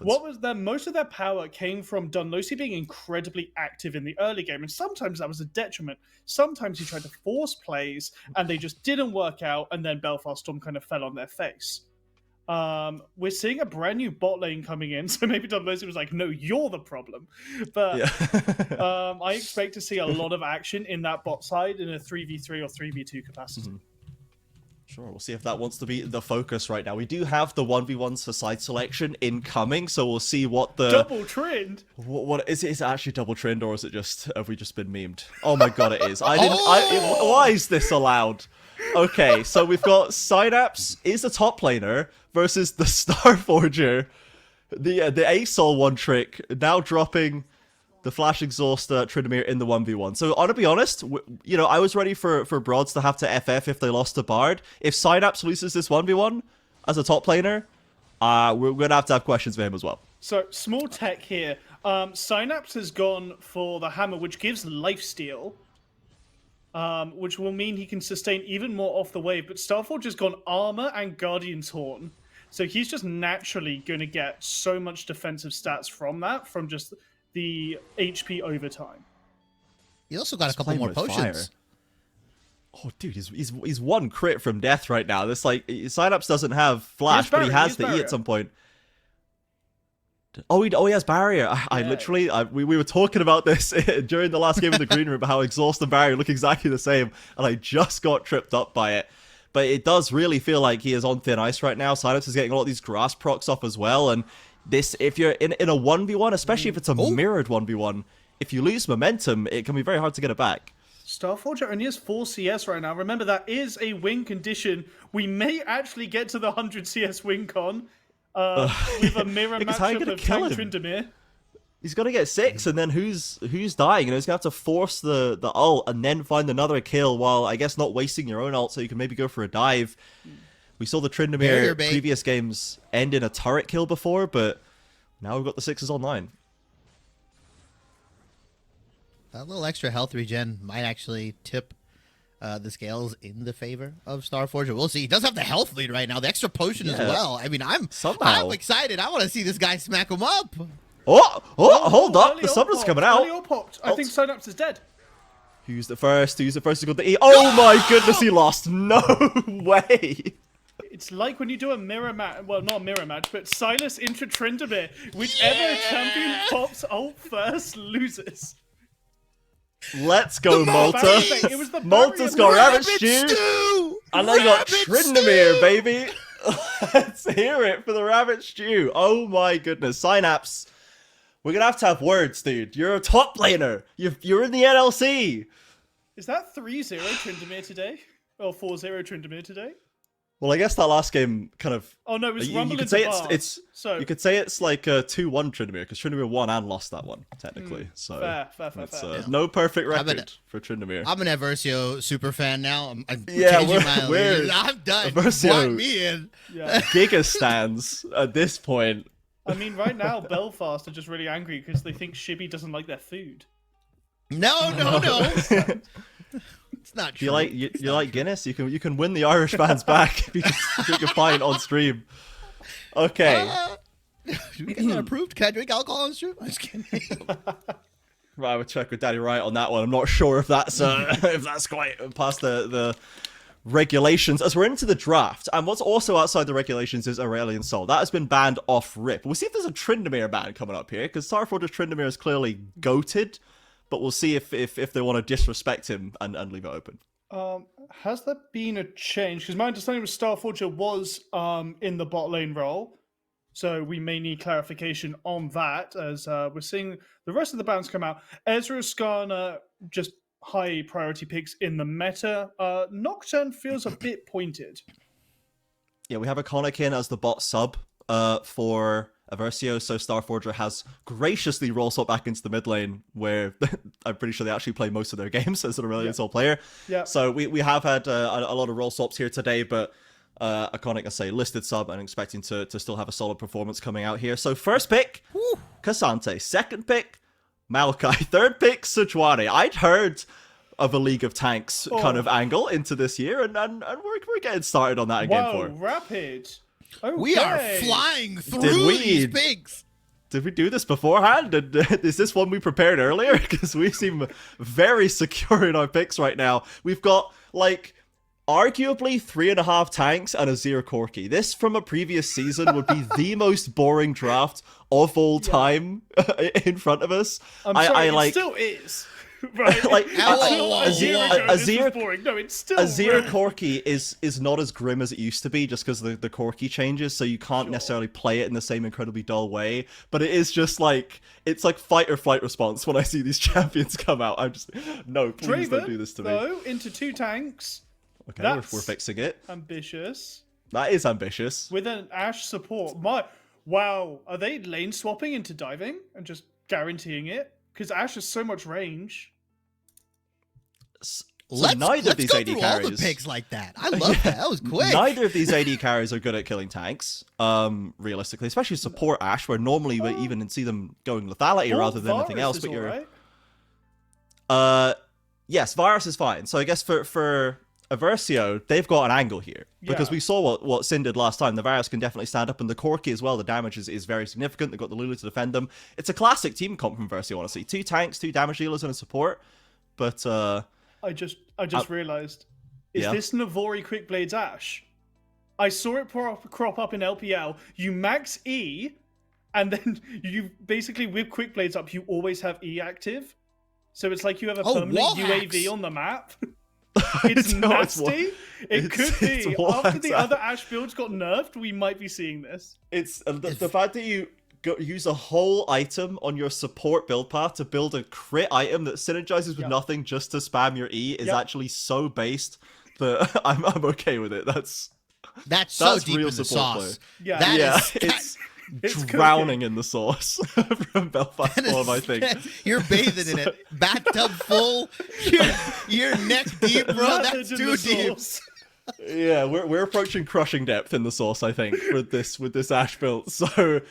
What was their most of their power came from Dunlosi being incredibly active in the early game, and sometimes that was a detriment. Sometimes he tried to force plays, and they just didn't work out, and then Belfast Storm kind of fell on their face. We're seeing a brand new bot lane coming in, so maybe Dunlosi was like, no, you're the problem. But I expect to see a lot of action in that bot side in a 3v3 or 3v2 capacity. Sure, we'll see if that wants to be the focus right now. We do have the 1v1s for side selection incoming, so we'll see what the... Double trend? What is it? Is it actually double trend, or is it just... Have we just been memed? Oh my god, it is. Why is this allowed? Okay, so we've got Synapse is the top laner versus the Starforger. The ASOL one trick, now dropping the Flash Exhaust Tryndamere in the 1v1. So, to be honest, you know, I was ready for Broads to have to FF if they lost to Bard. If Synapse loses this 1v1 as a top laner, we're going to have questions for him as well. So, small tech here. Synapse has gone for the hammer, which gives lifesteal, which will mean he can sustain even more off the wave. But Starforge has gone armor and Guardian's Horn. So he's just naturally going to get so much defensive stats from that, from just the HP over time. He also got a couple more potions. Oh, dude, he's one crit from death right now. This Synapse doesn't have flash, but he has the E at some point. Oh, he has barrier. I literally, we were talking about this during the last game in the green room, how exhaust and barrier look exactly the same, and I just got tripped up by it. But it does really feel like he is on thin ice right now. Synapse is getting a lot of these grass procs off as well, and this, if you're in a 1v1, especially if it's a mirrored 1v1, if you lose momentum, it can be very hard to get it back. Starforger only has 4 CS right now. Remember, that is a win condition. We may actually get to the 100 CS win con with a mirror matchup of Tank Tryndamere. He's got to get 6, and then who's dying? You know, he's going to have to force the ult and then find another kill while, I guess, not wasting your own ult so you can maybe go for a dive. We saw the Tryndamere previous games end in a turret kill before, but now we've got the 6s online. That little extra health regen might actually tip the scales in the favor of Starforger. We'll see. He does have the health lead right now, the extra potion as well. I mean, I'm excited. I want to see this guy smack him up. Hold up. The summon's coming out. Popped. I think Synapse is dead. Who's the first? Who's got the E? Oh my goodness, he lost. No way. It's like when you do a mirror match, well, not a mirror match, but Silas into Tryndamere. Whichever champion pops ult first loses. Let's go, Malta. Malta's got Rabbit Stew. And they got Tryndamere, baby. Let's hear it for the Rabbit Stew. Oh my goodness. Synapse. We're going to have words, dude. You're a top laner. You're in the NLC. Is that 3-0 Tryndamere today? Or 4-0 Tryndamere today? Well, I guess that last game kind of... Oh, no, it was you could say you could say it's like 2-1 Tryndamere, because Tryndamere won and lost that one, technically. So fair. No perfect record for Tryndamere. I'm an Aversio super fan now. I'm I'm done. Aversio, Want me in. Yeah. Giga stands at this point. I mean, right now, Belfast are just really angry because they think Shibby doesn't like their food. No. It's not true. You like Guinness? You can win the Irish fans back if you can drink a pint on stream. Okay. Do we get that approved? Can I drink alcohol on stream? I'm just kidding. Right, I would check with Daddy Wright on that one. I'm not sure if that's quite past the regulations. As we're into the draft, and what's also outside the regulations is Aurelion Sol. That has been banned off rip. We'll see if there's a Tryndamere ban coming up here, because Starforge's Tryndamere is clearly goated. But we'll see if they want to disrespect him and leave it open. Has there been a change? Because my understanding was Starforger was in the bot lane role. So we may need clarification on that, as we're seeing the rest of the bans come out. Ezreal, Skarner, just high priority picks in the meta. Nocturne feels a bit pointed. Yeah, we have Iconic in as the bot sub for Aversio, so Starforger has graciously roll swapped back into the mid lane, where I'm pretty sure they actually play most of their games as an Aurelion Sol player. Yeah. So we have had a lot of roll swaps here today, but Iconic, I say, listed sub and expecting to still have a solid performance coming out here. So first pick, Cassante. Second pick, Maokai. Third pick, Sejuani. I'd heard of a League of Tanks kind of angle into this year, and we're getting started on that in Game 4. Rapid. Okay. We are flying through these picks. Did we do this beforehand? Is this one we prepared earlier? Because we seem very secure in our picks right now. We've got, like, arguably 3.5 tanks and a 0 Corki. This, from a previous season, would be the most boring draft of all time in front of us. I'm sorry, it still is. Right? Like, a year ago, this Azir- was boring. No, it's still Azir Rev. Corki is not as grim as it used to be just because the Corki changes, so you can't necessarily play it in the same incredibly dull way. But it is just like, it's like fight or flight response when I see these champions come out. I'm just, no, please don't do this to me. Though, into 2 tanks. Okay, That's we're fixing it. ambitious. That is ambitious. With an Ashe support. Wow, are they lane swapping into diving and just guaranteeing it? Because Ashe has so much range. So Let's neither of these go AD through all the carries, picks like that. I love that. That was quick. neither of these AD carries are good at killing tanks. Realistically, especially support Ashe, where normally we even see them going lethality rather than anything else. But you're, yes, Virus is fine. So I guess for Aversio, they've got an angle here because we saw what Sin did last time. The Varus can definitely stand up, and the Corki as well. The damage is very significant. They've got the Lulu to defend them. It's a classic team comp from Versio, honestly. 2 tanks, 2 damage dealers, and a support. But I just realized, is this Navori Quickblades Ashe? I saw it crop up in LPL. You max E, and then you basically with Quickblades up, you always have E active. So it's like you have a permanent UAV on the map. It's nasty. It could be. After the other Ashe builds got nerfed, we might be seeing this. It's the fact that you use a whole item on your support build path to build a crit item that synergizes with nothing just to spam your E is actually so based that I'm okay with it. That's so deep real in the support sauce. play. It's drowning in the sauce from Belfast Storm, I think. You're bathing in it. Bathtub full. You're neck deep, bro. That's too deep. Yeah, we're approaching crushing depth in the sauce, I think, with this Ashe build. So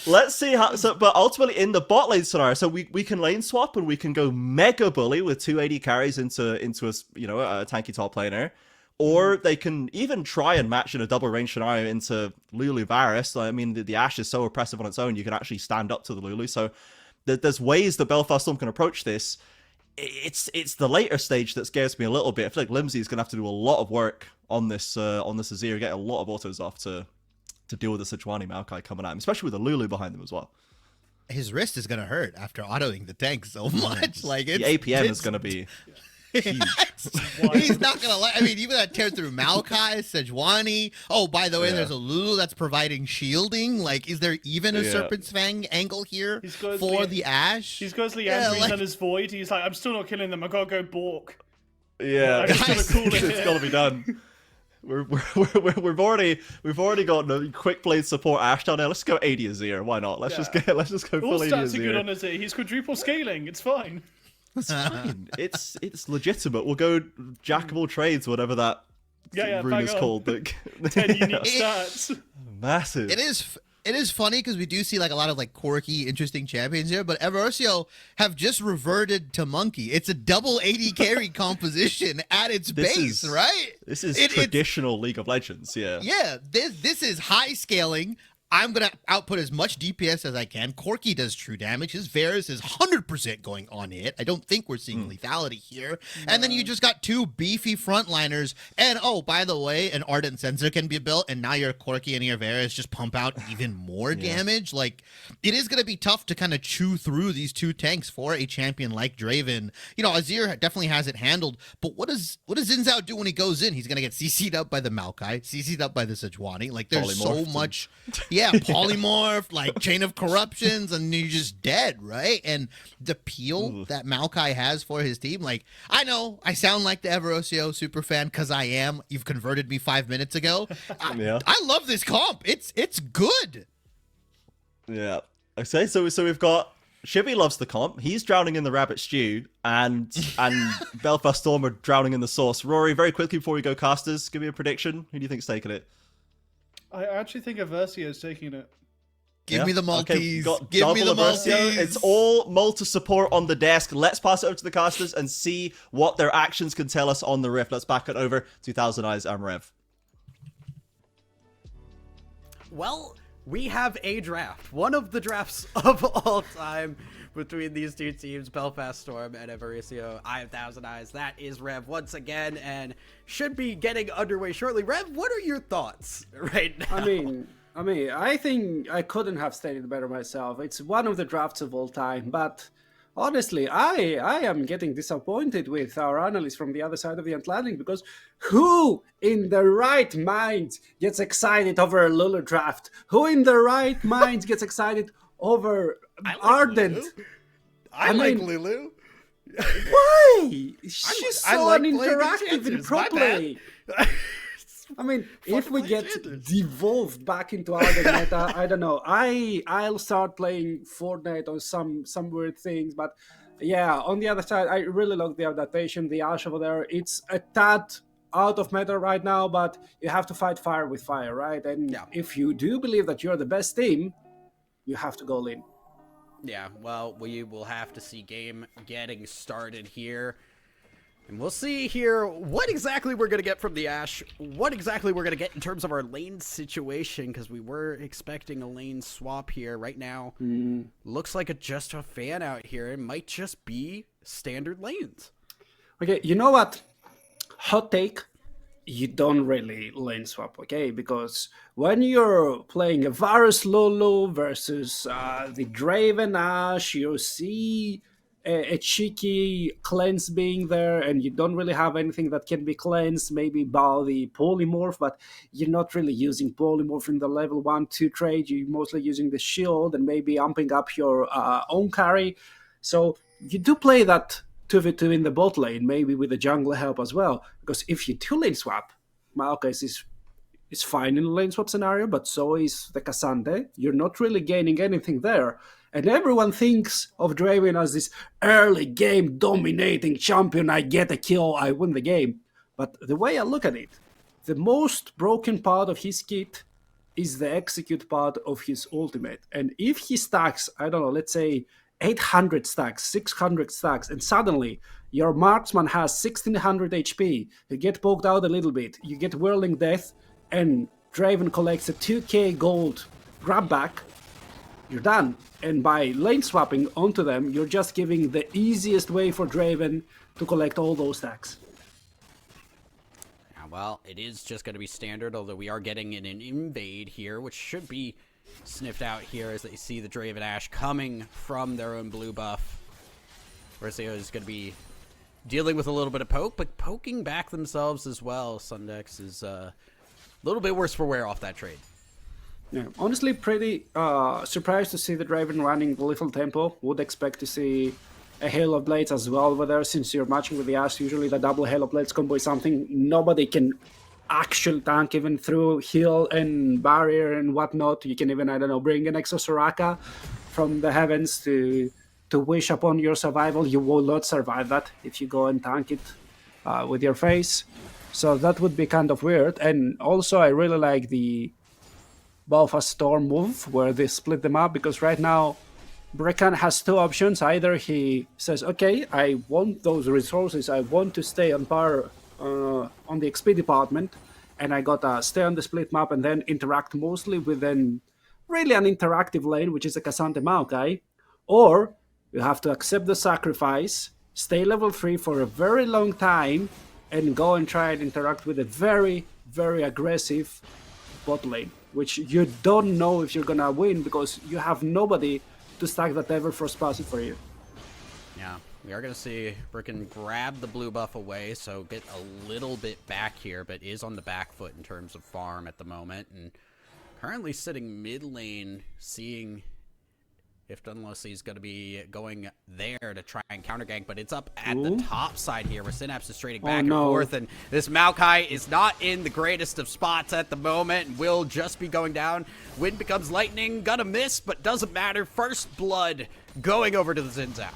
let's see how. So, but ultimately in the bot lane scenario, so we can lane swap and we can go mega bully with 2 AD carries into a a tanky top laner. Or they can even try and match in a double range scenario into Lulu Varus. I mean, the Ashe is so oppressive on its own, you can actually stand up to the Lulu. So there's ways that Belfast Storm can approach this. It's the later stage that scares me a little bit. I feel like Limsey is going to have to do a lot of work on this Azir, get a lot of autos off to deal with the Sejuani Maokai coming at him, especially with the Lulu behind him as well. His wrist is going to hurt after autoing the tank so much. Like the APM is going to be... He's not gonna I mean, even that tear through Maokai, Sejuani. Oh, by the way, there's a Lulu that's providing shielding. Like, is there even a Serpent's Fang angle here for the Ashe? He's got Leandri's on his Void. He's like, I'm still not killing them. I gotta go Bork. Yeah, it's gotta be done. We've already got a quick blade support Ashe down there. Let's go AD Azir. Why not? Let's just go full AD Azir. All stats are good on Azir. He's quadruple scaling. It's fine. It's fine. It's legitimate. We'll go jack of all trades, whatever that rune is called. 10 unique stats. It Massive. is funny because we do see like a lot of like quirky, interesting champions here, but Everosio have just reverted to Monkey. It's a double AD carry composition at its base, right? This is traditional League of Legends, yeah. Yeah, this is high scaling. I'm going to output as much DPS as I can. Corki does true damage. His Varus is 100% going on hit. I don't think we're seeing lethality here. No. And then you just got 2 beefy frontliners. And, oh, by the way, an Ardent Sensor can be built, and now your Corki and your Varus just pump out even more damage. Like, it is going to be tough to kind of chew through these 2 tanks for a champion like Draven. You know, Azir definitely has it handled, but what does Xin Zhao do when he goes in? He's going to get CC'd up by the Maokai, CC'd up by the Sejuani. Like, there's so much... Yeah, polymorph, like Chain of Corruptions, and you're just dead, right? And the peel that Maokai has for his team, like, I know I sound like the Everosio super fan because I am. You've converted me 5 minutes ago. I love this comp. It's good. Yeah. Okay, so we've got Shibby loves the comp. He's drowning in the rabbit stew, and Belfast Storm are drowning in the sauce. Rory, very quickly before we go casters, give me a prediction. Who do you think's taking it? I actually think Aversio is taking it. Give me the Maltese. Okay, give me the Maltese. It's all Malta support on the desk. Let's pass it over to the casters and see what their actions can tell us on the Rift. Let's back it over to 1000 Eyes and Rev. Well, we have a draft. One of the drafts of all time between these 2 teams, Belfast Storm and Everosio. I have 1000 Eyes. That is Rev once again, and should be getting underway shortly. Rev, what are your thoughts right now? I mean, I think I couldn't have stated it better myself. It's one of the drafts of all time, but honestly, I am getting disappointed with our analysts from the other side of the Atlantic, because who in the right mind gets excited over a Lulu draft? Who in the right mind gets excited over Ardent? I like Lulu. Why? She's I so like playing uninteractive in enchanters, pro my bad. play. I mean, if we play get enchanters. devolved back into Ardent meta, I don't know. I'll start playing Fortnite or some weird things, but yeah. On the other side, I really love the adaptation. The Ash over there, it's a tad out of meta right now, but you have to fight fire with fire, right? And Yeah. if you do believe that you're the best team, you have to go in. Yeah, well, we will have to see game getting started here. And we'll see here what exactly we're going to get from the Ashe, what exactly we're going to get in terms of our lane situation, because we were expecting a lane swap here. Right now, looks like just a fan out here. It might just be standard lanes. Okay, you know what? Hot take. You don't really lane swap, okay? Because when you're playing a Varus Lulu versus the Draven Ash, you see a cheeky cleanse being there, and you don't really have anything that can be cleansed, maybe by the polymorph, but you're not really using polymorph in the level 1-2 trade. You're mostly using the shield and maybe amping up your own carry. So you do play that 2v2 in the bot lane, maybe with the jungler help as well. Because if you do lane swap, Maokai is fine in a lane swap scenario, but so is the Cassandre. You're not really gaining anything there. And everyone thinks of Draven as this early game dominating champion. I get a kill, I win the game. But the way I look at it, the most broken part of his kit is the execute part of his ultimate. And if he stacks, I don't know, let's say 800 stacks, 600 stacks, and suddenly your marksman has 1600 HP, you get poked out a little bit, you get Whirling Death, and Draven collects a 2k gold grab back, you're done. And by lane swapping onto them, you're just giving the easiest way for Draven to collect all those stacks. Well, it is just going to be standard, although we are getting an invade here, which should be sniffed out here as they see the Draven Ash coming from their own blue buff. Versio is going to be dealing with a little bit of poke, but poking back themselves as well. Sundex is a little bit worse for wear off that trade. Yeah, honestly, pretty surprised to see the Draven running the Lethal Tempo. Would expect to see a Hail of Blades as well over there, since you're matching with the Ashe. Usually the double Hail of Blades combo is something nobody can actual tank, even through heal and barrier and whatnot. You can even, I don't know, bring an Exo Soraka from the heavens to wish upon your survival. You will not survive that if you go and tank it with your face. So that would be kind of weird. And also I really like the Balfa Storm move where they split them up, because right now Brekan has two options. Either he says, okay, I want those resources, I want to stay on par on the XP department, and I gotta stay on the split map and then interact mostly with really an interactive lane, which is a Cassandre Maokai. Or you have to accept the sacrifice, stay level 3 for a very long time, and go and try and interact with a very, very aggressive bot lane, which you don't know if you're gonna win because you have nobody to stack that Everfrost passive for you. Yeah, we are going to see Bricken grab the blue buff away, so get a little bit back here, but is on the back foot in terms of farm at the moment, and currently sitting mid lane, seeing if Dunlossie is going to be going there to try and counter gank, but it's up at the top side here where Synapse is trading back and forth, and this Maokai is not in the greatest of spots at the moment and will just be going down. Wind becomes lightning, gonna miss, but doesn't matter. First blood going over to the Xin Zhao.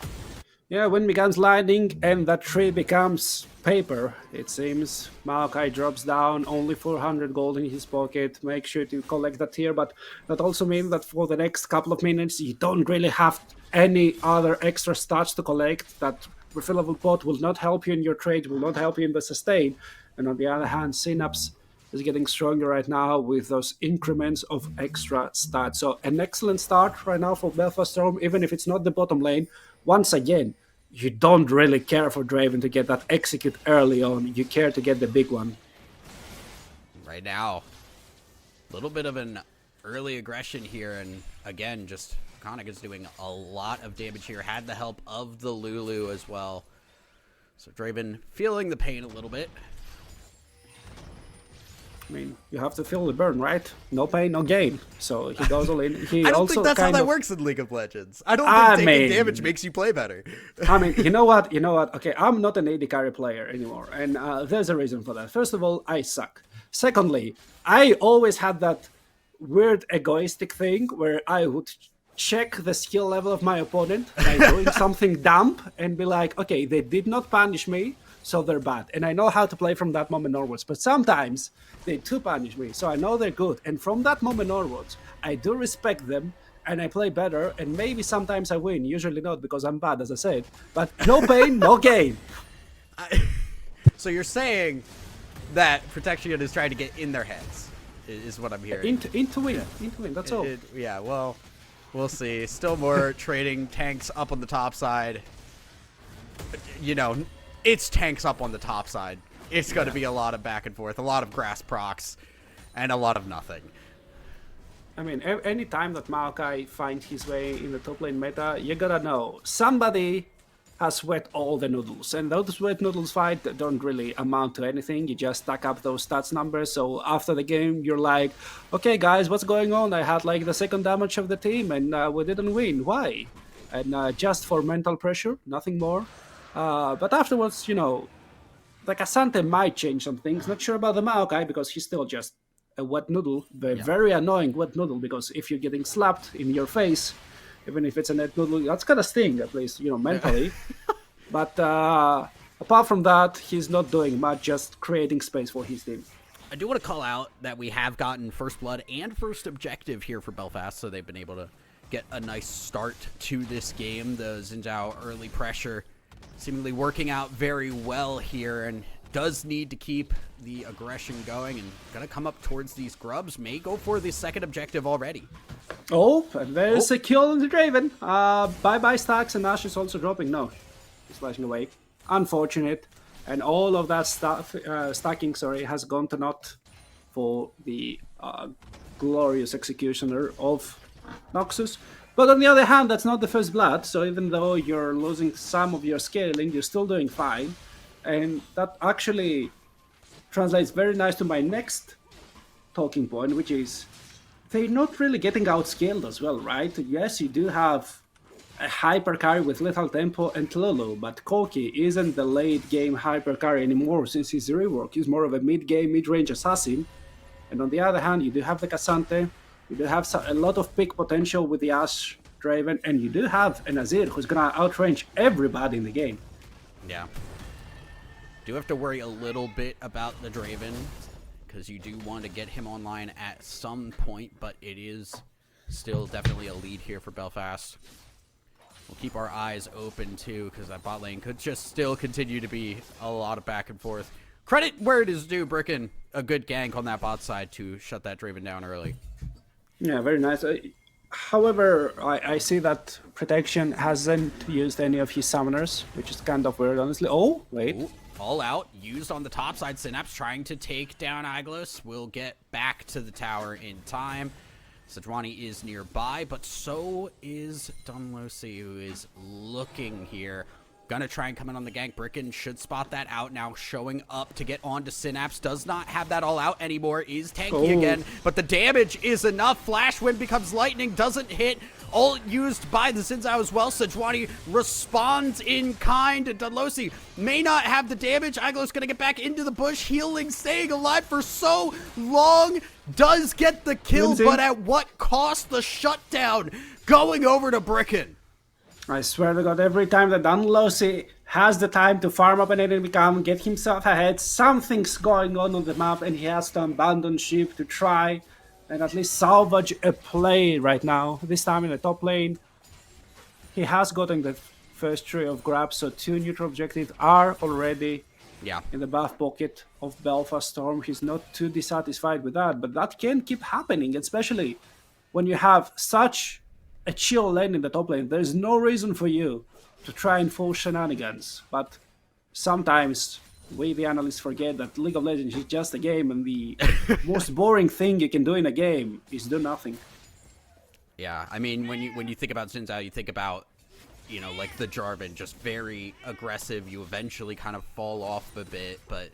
Yeah, when becomes lightning and that tree becomes paper, it seems. Maokai drops down, only 400 gold in his pocket. Make sure to collect that here, but that also means that for the next couple of minutes, you don't really have any other extra stats to collect. That refillable pot will not help you in your trade, will not help you in the sustain. And on the other hand, Synapse is getting stronger right now with those increments of extra stats. So an excellent start right now for Belfast Storm, even if it's not the bottom lane. Once again, you don't really care for Draven to get that execute early on. You care to get the big one. Right now, a little bit of an early aggression here, and again, just Draconic is doing a lot of damage here. Had the help of the Lulu as well. So Draven feeling the pain a little bit. I mean, you have to feel the burn, right? No pain, no gain. So he goes all in. He I don't also think that's how kind that of, works in League of Legends. I don't I think taking mean- damage makes you play better. I mean, you know what? Okay, I'm not an AD carry player anymore, and there's a reason for that. First of all, I suck. Secondly, I always had that weird egoistic thing where I would check the skill level of my opponent by doing something dumb and be like, okay, they did not punish me, so they're bad. And I know how to play from that moment onwards. But sometimes they do punish me, so I know they're good. And from that moment onwards, I do respect them and I play better. And maybe sometimes I win. Usually not because I'm bad, as I said. But no pain, no gain. So you're saying that Protection is trying to get in their heads, is what I'm hearing. Into win. That's all. Yeah, well, we'll see. Still more trading tanks up on the top side. You know, it's tanks up on the top side. It's going to be a lot of back and forth, a lot of grass procs, and a lot of nothing. I mean, any time that Maokai finds his way in the top lane meta, you gotta know somebody has wet all the noodles, and those wet noodles fight don't really amount to anything. You just stack up those stats numbers. So after the game, you're like, "Okay, guys, what's going on? I had like the second damage of the team, and we didn't win. Why?" And just for mental pressure, nothing more. But afterwards, you know, the Cassante might change some things. Not sure about the Maokai because he's still just a wet noodle, very annoying wet noodle. Because if you're getting slapped in your face, even if it's a net noodle, that's gonna sting at least, you know, mentally. But apart from that, he's not doing much, just creating space for his team. I do want to call out that we have gotten first blood and first objective here for Belfast, so they've been able to get a nice start to this game. The Xin Zhao early pressure seemingly working out very well here, and does need to keep the aggression going, and gonna come up towards these grubs. May go for the second objective already. Oh, and there's a kill on the Draven. Bye-bye stacks, and Ash is also dropping. No, he's flashing away. Unfortunate. And all of that stuff, stacking, has gone to naught for the glorious executioner of Noxus. But on the other hand, that's not the first blood, so even though you're losing some of your scaling, you're still doing fine. And that actually translates very nice to my next talking point, which is they're not really getting outscaled as well, right? Yes, you do have a hyper carry with Lethal Tempo and Lulu, but Koki isn't the late game hyper carry anymore since his rework. He's more of a mid-game, mid-range assassin. And on the other hand, you do have the Cassante, you do have a lot of pick potential with the Ashe Draven, and you do have an Azir who's gonna outrange everybody in the game. Yeah. Do have to worry a little bit about the Draven, because you do want to get him online at some point, but it is still definitely a lead here for Belfast. We'll keep our eyes open too, because that bot lane could just still continue to be a lot of back and forth. Credit where it is due, Bricken. A good gank on that bot side to shut that Draven down early. Yeah, very nice. However, I see that Protection hasn't used any of his summoners, which is kind of weird, honestly. Oh, wait. Ooh, all out, used on the top side. Synapse trying to take down Aglos. Will get back to the tower in time. Sejuani is nearby, but so is Dunlosi, who is looking here. Gonna try and come in on the gank. Bricken should spot that out now, showing up to get onto Synapse. Does not have that all out anymore. Is tanky again, but the damage is enough. Flash Wind becomes lightning, doesn't hit. All used by the Xin Zhao as well. Sejuani responds in kind. Dunlosi may not have the damage. Aglo's gonna get back into the bush, healing, staying alive for so long. Does get the kill, but at what cost? The shutdown going over to Bricken. I swear to God, every time that Dunlosi has the time to farm up an enemy camp, get himself ahead, something's going on the map, and he has to abandon ship to try and at least salvage a play right now. This time in the top lane, he has gotten the first tree of grabs, so 2 neutral objectives are already in the back pocket of Belfast Storm. He's not too dissatisfied with that, but that can keep happening, especially when you have such a chill lane in the top lane. There's no reason for you to try and full shenanigans, but sometimes we, the analysts, forget that League of Legends is just a game, and the most boring thing you can do in a game is do nothing. Yeah, I mean, when you think about Xin Zhao, you think about, you know, like the Jarvan, just very aggressive. You eventually kind of fall off a bit, but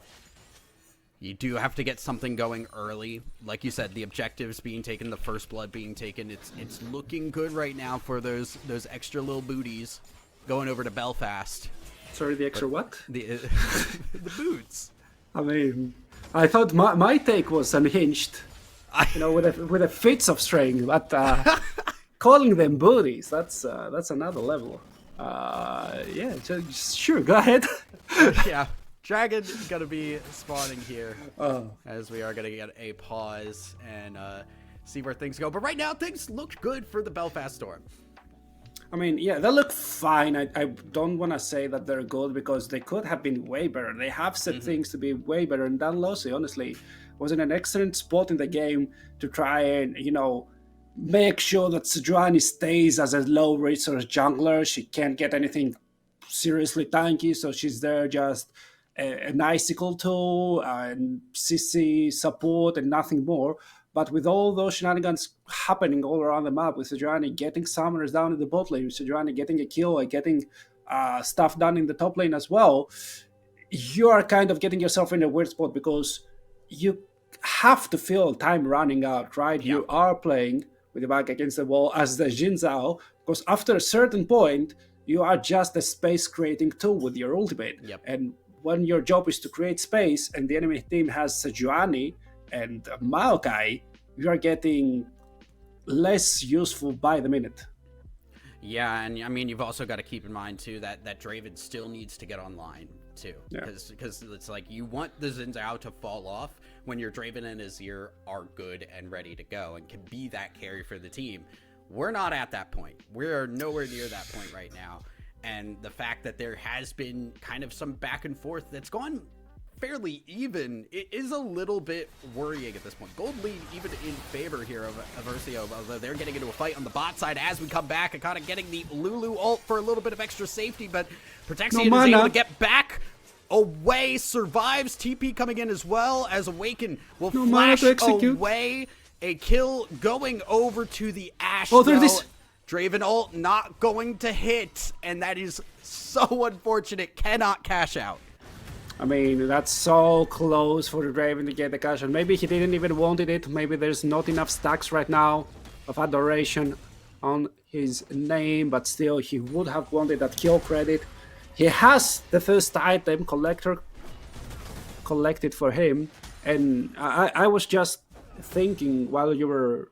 you do have to get something going early. Like you said, the objectives being taken, the first blood being taken, it's looking good right now for those extra little booties going over to Belfast. Sorry, the extra what? The the boots. I mean, I thought my take was unhinged. You know, with a fits of string, but calling them booties, that's another level. Yeah, sure, go ahead. Yeah, Dragon gonna be spawning here as we are gonna get a pause and see where things go. But right now, things look good for the Belfast Storm. I mean, yeah, they look fine. I don't want to say that they're good because they could have been way better. They have said things to be way better. And Dan Losey, honestly, was in an excellent spot in the game to try and, you know, make sure that Sejuani stays as a low resource jungler. She can't get anything seriously tanky, so she's there just an icicle tool and CC support and nothing more. But with all those shenanigans happening all around the map, with Sejuani getting summoners down in the bot lane, with Sejuani getting a kill and getting stuff done in the top lane as well, you are kind of getting yourself in a weird spot because you have to feel time running out, right? Yeah. You are playing with your back against the wall as the Xin Zhao, because after a certain point, you are just a space creating tool with your ultimate. Yep. And when your job is to create space and the enemy team has Sejuani and Maokai, you are getting less useful by the minute. Yeah, and I mean, you've also got to keep in mind, too, that Draven still needs to get online, too. Yeah. Because it's like, you want the Xin Zhao to fall off when your Draven and Azir are good and ready to go and can be that carry for the team. We're not at that point. We're nowhere near that point right now. And the fact that there has been kind of some back and forth that's gone fairly even, it is a little bit worrying at this point. Gold lead even in favor here of Aversio, although they're getting into a fight on the bot side as we come back and kind of getting the Lulu ult for a little bit of extra safety, but Protexian is able to get back away, survives. TP coming in as well as Awaken will flash away. A kill going over to the Ashe. Oh, there it is. Draven ult not going to hit, and that is so unfortunate. Cannot cash out. I mean, that's so close for the Draven to get the cash, and maybe he didn't even wanted it. Maybe there's not enough stacks right now of adoration on his name, but still, he would have wanted that kill credit. He has the first item collector collected for him, and I was just thinking while you were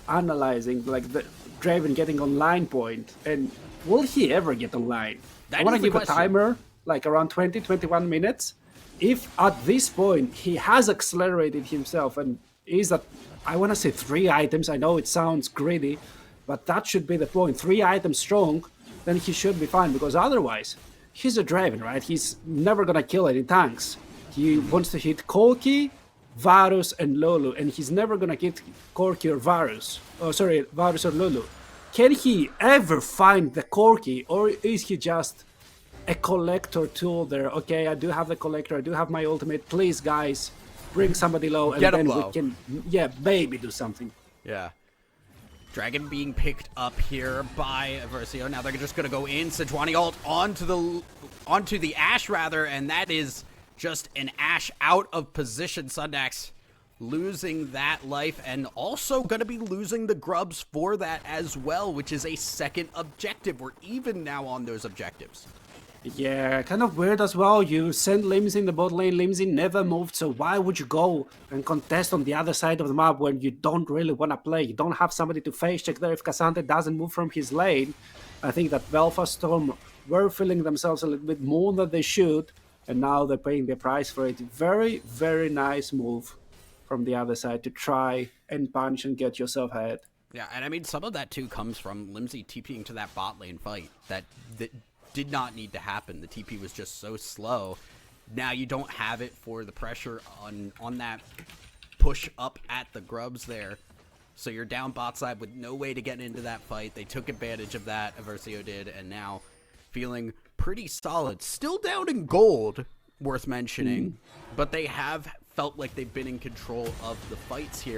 analyzing, like, the Draven getting online point, and will he ever get online? I want to give a timer, like around 20-21 minutes. If at this point he has accelerated himself and is at, I want to say 3 items, I know it sounds greedy, but that should be the point, 3 items strong, then he should be fine, because otherwise, he's a Draven, right? He's never gonna kill any tanks. He wants to hit Corki, Varus, and Lulu, and he's never gonna get Corki or Varus. Oh, sorry, Varus or Lulu. Can he ever find the Corki, or is he just a collector tool there? Okay, I do have the collector, I do have my ultimate. Please, guys, bring somebody low, and then we can, yeah, maybe do something. Yeah. Dragon being picked up here by Aversio. Now they're just going to go in. Sejuani ult onto the Ashe, rather, and that is just an Ashe out of position. Sundax losing that life, and also going to be losing the grubs for that as well, which is a second objective. We're even now on those objectives. Yeah, kind of weird as well. You send Limsy in the bot lane, Limsy never moved, so why would you go and contest on the other side of the map when you don't really want to play? You don't have somebody to face check there if Cassandra doesn't move from his lane. I think that Belfast Storm were feeling themselves a little bit more than they should, and now they're paying the price for it. Very, very nice move from the other side to try and punch and get yourself ahead. Yeah, and I mean, some of that too comes from Limsy TPing to that bot lane fight. That did not need to happen. The TP was just so slow. Now you don't have it for the pressure on that push up at the grubs there. So you're down bot side with no way to get into that fight. They took advantage of that, Aversio did, and now feeling pretty solid. Still down in gold, worth mentioning, but they have felt like they've been in control of the fights here.